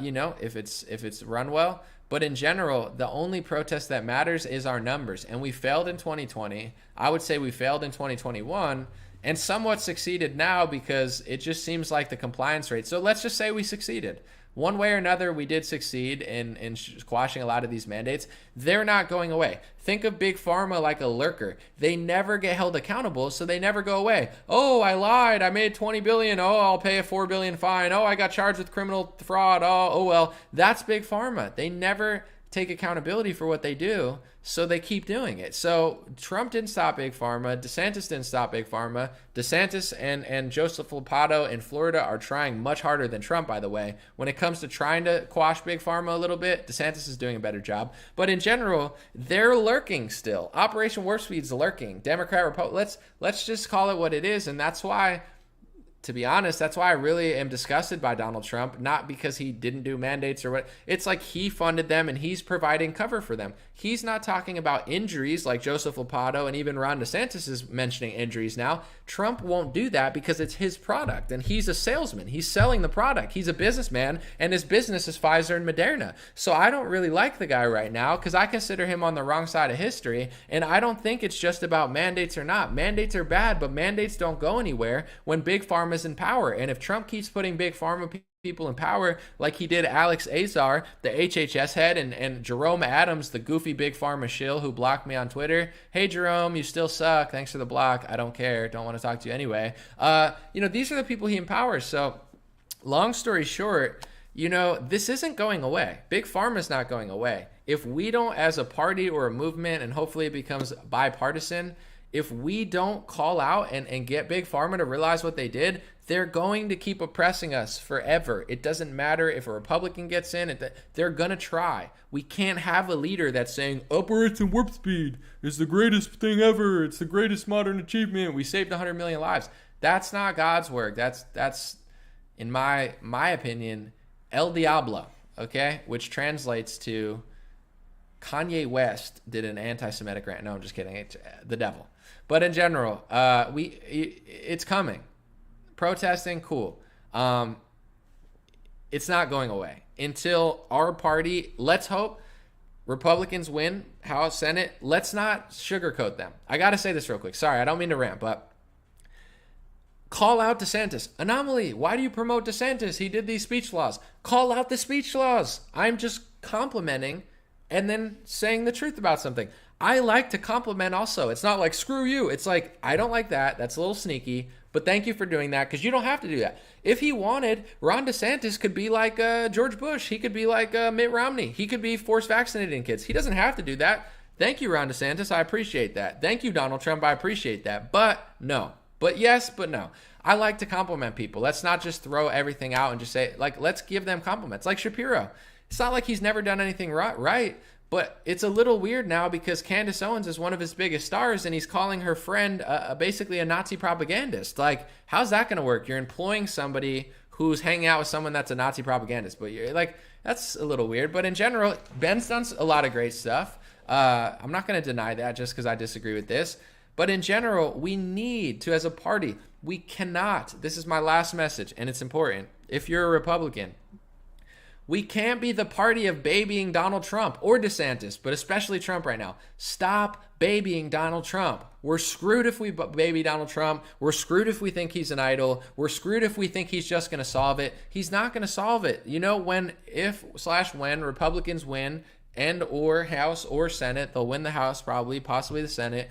you know, if it's run well. But in general, the only protest that matters is our numbers. And we failed in 2020. I would say we failed in 2021 and somewhat succeeded now because it just seems like the compliance rate. So let's just say we succeeded. One way or another, we did succeed in squashing a lot of these mandates. They're not going away. Think of Big Pharma like a lurker. They never get held accountable, so they never go away. Oh, I lied. I made $20 billion. Oh, I'll pay a $4 billion fine. Oh, I got charged with criminal fraud. Oh, well, that's Big Pharma. They never take accountability for what they do, so they keep doing it. So Trump didn't stop Big Pharma. DeSantis didn't stop Big Pharma. DeSantis and Joseph Lopado in Florida are trying much harder than Trump, by the way. When it comes to trying to quash Big Pharma a little bit, DeSantis is doing a better job. But in general, they're lurking still. Operation Warp Speed's lurking. Democrat, Republican, let's just call it what it is. And that's why, to be honest, that's why I really am disgusted by Donald Trump, not because he didn't do mandates or what. It's like he funded them and he's providing cover for them. He's not talking about injuries like Joseph Lopado, and even Ron DeSantis is mentioning injuries now. Trump won't do that because it's his product and he's a salesman. He's selling the product. He's a businessman and his business is Pfizer and Moderna. So I don't really like the guy right now because I consider him on the wrong side of history, and I don't think it's just about mandates or not. Mandates are bad, but mandates don't go anywhere when Big Pharma is in power. And if Trump keeps putting Big Pharma people in power like he did Alex Azar, the HHS head, and Jerome Adams, the goofy Big Pharma shill who blocked me on Twitter. Hey, Jerome, you still suck. Thanks for the block. I don't care. Don't want to talk to you anyway. You know, these are the people he empowers. So long story short, you know, this isn't going away. Big Pharma is not going away. If we don't, as a party or a movement, and hopefully it becomes bipartisan, if we don't call out and get Big Pharma to realize what they did, they're going to keep oppressing us forever. It doesn't matter if a Republican gets in, they're going to try. We can't have a leader that's saying, Operation Warp Speed is the greatest thing ever. It's the greatest modern achievement. We saved 100 million lives. That's not God's work. That's in my opinion, El Diablo, okay? Which translates to Kanye West did an anti-Semitic rant. No, I'm just kidding. It's the devil. But in general, it's coming. Protesting, cool. It's not going away until our party, let's hope Republicans win House, Senate. Let's not sugarcoat them. I got to say this real quick. Sorry, I don't mean to rant, but call out DeSantis. Anomaly, why do you promote DeSantis? He did these speech laws. Call out the speech laws. I'm just complimenting and then saying the truth about something. I like to compliment also. It's not like, screw you. It's like, I don't like that. That's a little sneaky, but thank you for doing that, because you don't have to do that. If he wanted, Ron DeSantis could be like George Bush. He could be like Mitt Romney. He could be forced vaccinating kids. He doesn't have to do that. Thank you, Ron DeSantis. I appreciate that. Thank you, Donald Trump. I appreciate that. But no. But yes, but no. I like to compliment people. Let's not just throw everything out and just say, like, let's give them compliments. Like Shapiro. It's not like he's never done anything right. But it's a little weird now because Candace Owens is one of his biggest stars, and he's calling her friend basically a Nazi propagandist. Like, how's that going to work? You're employing somebody who's hanging out with someone that's a Nazi propagandist. But you're like, that's a little weird. But in general, Ben's done a lot of great stuff. I'm not going to deny that just because I disagree with this. But in general, we need to, as a party, we cannot, this is my last message, and it's important. If you're a Republican, we can't be the party of babying Donald Trump or DeSantis, but especially Trump right now. Stop babying Donald Trump. We're screwed if we baby Donald Trump. We're screwed if we think he's an idol. We're screwed if we think he's just going to solve it. He's not going to solve it. You know, when Republicans win and or House or Senate, they'll win the House probably, possibly the Senate.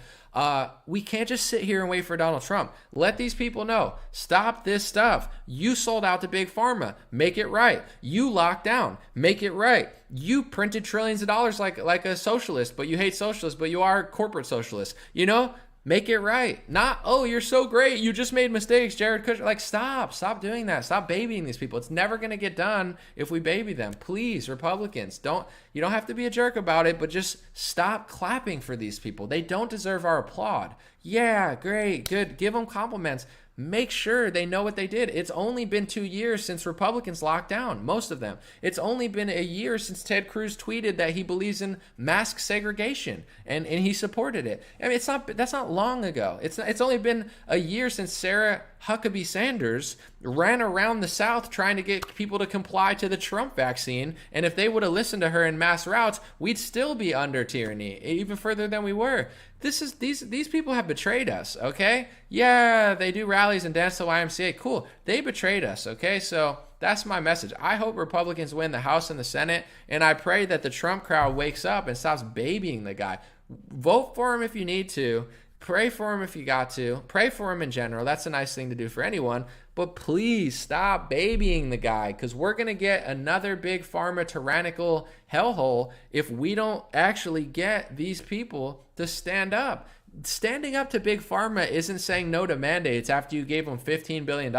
We can't just sit here and wait for Donald Trump. Let these people know. Stop this stuff. You sold out to Big Pharma. Make it right. You locked down. Make it right. You printed trillions of dollars like a socialist, but you hate socialists, but you are a corporate socialist. You know, Make it right. Not, oh, you're so great, you just made mistakes, Jared Kushner. Like, stop doing that. Stop babying these people. It's never going to get done if we baby them. Please, Republicans, you don't have to be a jerk about it, but just stop clapping for these people. They don't deserve our applaud. Yeah, great, good. Give them compliments. Make sure they know what they did. It's only been 2 years since Republicans locked down, most of them. It's only been a year since Ted Cruz tweeted that he believes in mask segregation and he supported it. I mean, that's not long ago. It's only been a year since Sarah Huckabee Sanders ran around the South trying to get people to comply to the Trump vaccine. And if they would have listened to her in mass routes, we'd still be under tyranny, even further than we were. These people have betrayed us, okay? Yeah, they do rallies and dance to YMCA. Cool. They betrayed us, okay? So that's my message. I hope Republicans win the House and the Senate, and I pray that the Trump crowd wakes up and stops babying the guy. Vote for him if you need to. Pray for him if you got to. Pray for him in general. That's a nice thing to do for anyone. But please stop babying the guy, because we're going to get another big pharma tyrannical hellhole if we don't actually get these people to stand up. Standing up to big pharma isn't saying no to mandates after you gave them $15 billion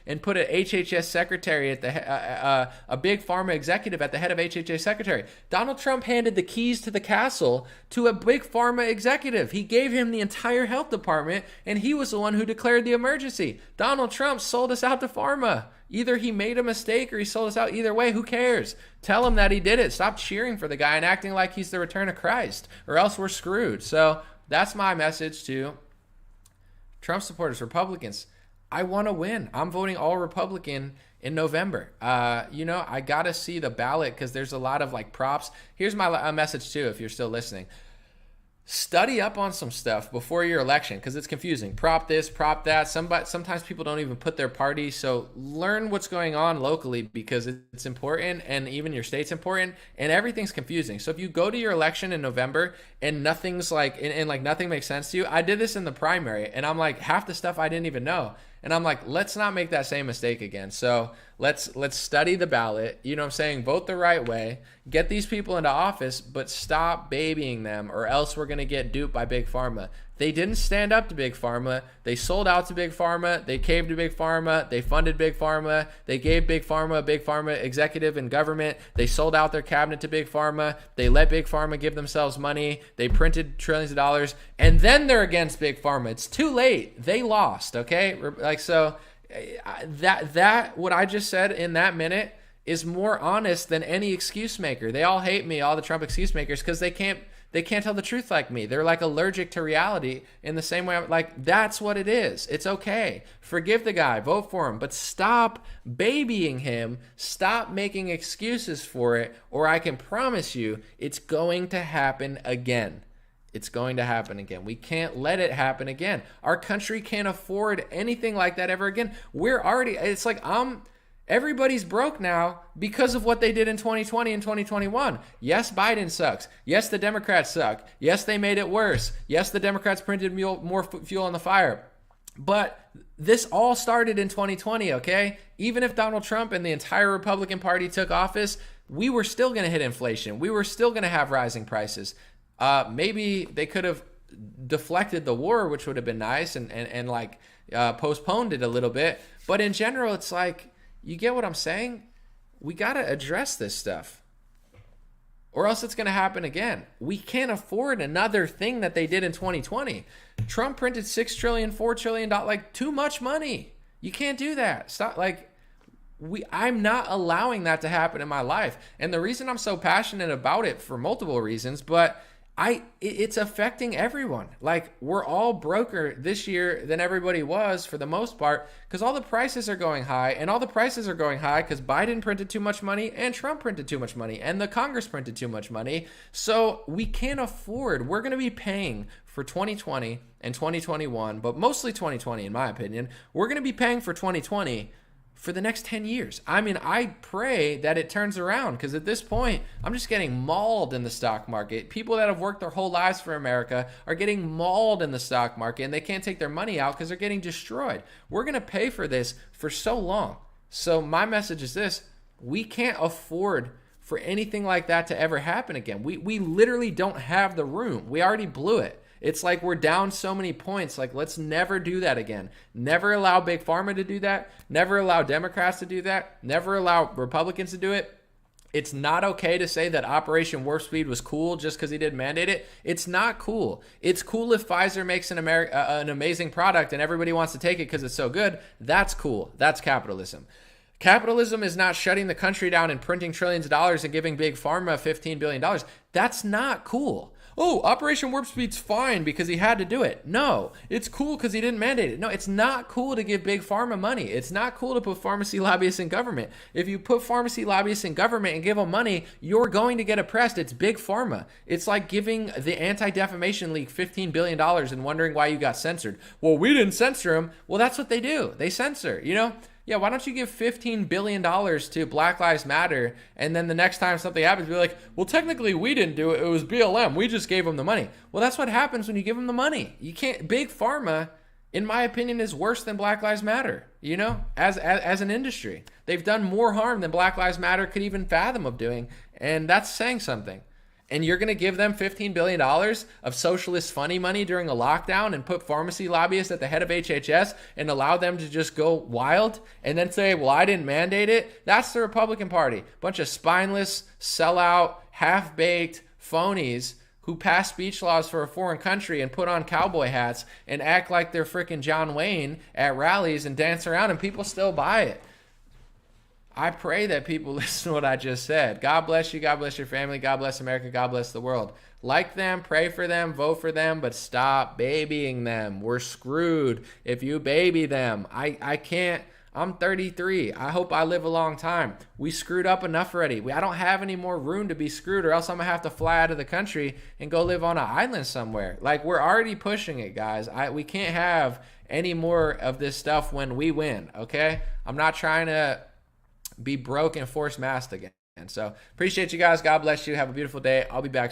and put an HHS secretary at a big pharma executive at the head of HHS secretary. Donald Trump handed the keys to the castle to a big pharma executive. He gave him the entire health department, and he was the one who declared the emergency. Donald Trump sold us out to pharma. Either he made a mistake or he sold us out. Either way, who cares? Tell him that he did it. Stop cheering for the guy and acting like he's the return of Christ, or else we're screwed. So that's my message to Trump supporters, Republicans. I want to win. I'm voting all Republican in November. I got to see the ballot because there's a lot of like props. Here's my message too, if you're still listening. Study up on some stuff before your election because it's confusing. Prop this, prop that. Sometimes people don't even put their party. So learn what's going on locally because it's important, and even your state's important, and everything's confusing. So if you go to your election in November and nothing's like, and like nothing makes sense to you, I did this in the primary, and I'm like, half the stuff I didn't even know. And I'm like, let's not make that same mistake again. So let's study the ballot. You know what I'm saying? Vote the right way. Get these people into office, but stop babying them, or else we're going to get duped by Big Pharma. They didn't stand up to Big Pharma. They sold out to Big Pharma. They caved to Big Pharma. They funded Big Pharma. They gave Big Pharma a Big Pharma executive in government. They sold out their cabinet to Big Pharma. They let Big Pharma give themselves money. They printed trillions of dollars. And then they're against Big Pharma. It's too late. They lost, okay? Like, so that what I just said in that minute is more honest than any excuse maker. They all hate me, all the Trump excuse makers, because they can't tell the truth like me. They're like allergic to reality in the same way. That's what it is. It's okay. Forgive the guy, vote for him, but stop babying him. Stop making excuses for it, or I can promise you it's going to happen again. It's going to happen again. We can't let it happen again. Our country can't afford anything like that ever again. It's like everybody's broke now because of what they did in 2020 and 2021. Yes, Biden sucks. Yes, the Democrats suck. Yes, they made it worse. Yes, the Democrats printed more fuel on the fire. But this all started in 2020, okay? Even if Donald Trump and the entire Republican Party took office, we were still going to hit inflation. We were still going to have rising prices. Maybe they could have deflected the war, which would have been nice, and postponed it a little bit. But in general, it's like, you get what I'm saying? We got to address this stuff, or else it's going to happen again. We can't afford another thing that they did in 2020. Trump printed $6 trillion, $4 trillion, too much money. You can't do that. Stop. I'm not allowing that to happen in my life. And the reason I'm so passionate about it, for multiple reasons, but it's affecting everyone. We're all broker this year than everybody was for the most part, because all the prices are going high, and all the prices are going high because Biden printed too much money and Trump printed too much money and the Congress printed too much money. So we can't afford. We're going to be paying for 2020 and 2021, but mostly 2020 in my opinion. We're going to be paying for 2020 for the next 10 years. I mean, I pray that it turns around, because at this point, I'm just getting mauled in the stock market. People that have worked their whole lives for America are getting mauled in the stock market, and they can't take their money out because they're getting destroyed. We're going to pay for this for so long. So my message is this: we can't afford for anything like that to ever happen again. We literally don't have the room. We already blew it. It's like we're down so many points. Like, let's never do that again. Never allow Big Pharma to do that. Never allow Democrats to do that. Never allow Republicans to do it. It's not okay to say that Operation Warp Speed was cool just because he didn't mandate it. It's not cool. It's cool if Pfizer makes an amazing product and everybody wants to take it because it's so good. That's cool. That's capitalism. Capitalism is not shutting the country down and printing trillions of dollars and giving Big Pharma $15 billion. That's not cool. Oh, Operation Warp Speed's fine because he had to do it. No, it's cool because he didn't mandate it. No, it's not cool to give Big Pharma money. It's not cool to put pharmacy lobbyists in government. If you put pharmacy lobbyists in government and give them money, you're going to get oppressed. It's Big Pharma. It's like giving the Anti-Defamation League $15 billion and wondering why you got censored. Well, we didn't censor him. Well, that's what they do. They censor, you know? Yeah, why don't you give $15 billion to Black Lives Matter, and then the next time something happens, be like, well, technically we didn't do it. It was BLM. We just gave them the money. Well, that's what happens when you give them the money. You can't. Big Pharma, in my opinion, is worse than Black Lives Matter, you know, as an industry. They've done more harm than Black Lives Matter could even fathom of doing, and that's saying something. And you're going to give them $15 billion of socialist funny money during a lockdown and put pharmacy lobbyists at the head of HHS and allow them to just go wild and then say, well, I didn't mandate it? That's the Republican Party. Bunch of spineless, sellout, half-baked phonies who pass speech laws for a foreign country and put on cowboy hats and act like they're freaking John Wayne at rallies and dance around, and people still buy it. I pray that people listen to what I just said. God bless you. God bless your family. God bless America. God bless the world. Like them, pray for them, vote for them, but stop babying them. We're screwed if you baby them. I can't. I'm 33. I hope I live a long time. We screwed up enough already. I don't have any more room to be screwed, or else I'm going to have to fly out of the country and go live on an island somewhere. Like, we're already pushing it, guys. We can't have any more of this stuff when we win, okay? I'm not trying to be broke and force masked again. And so appreciate you guys. God bless you. Have a beautiful day. I'll be back.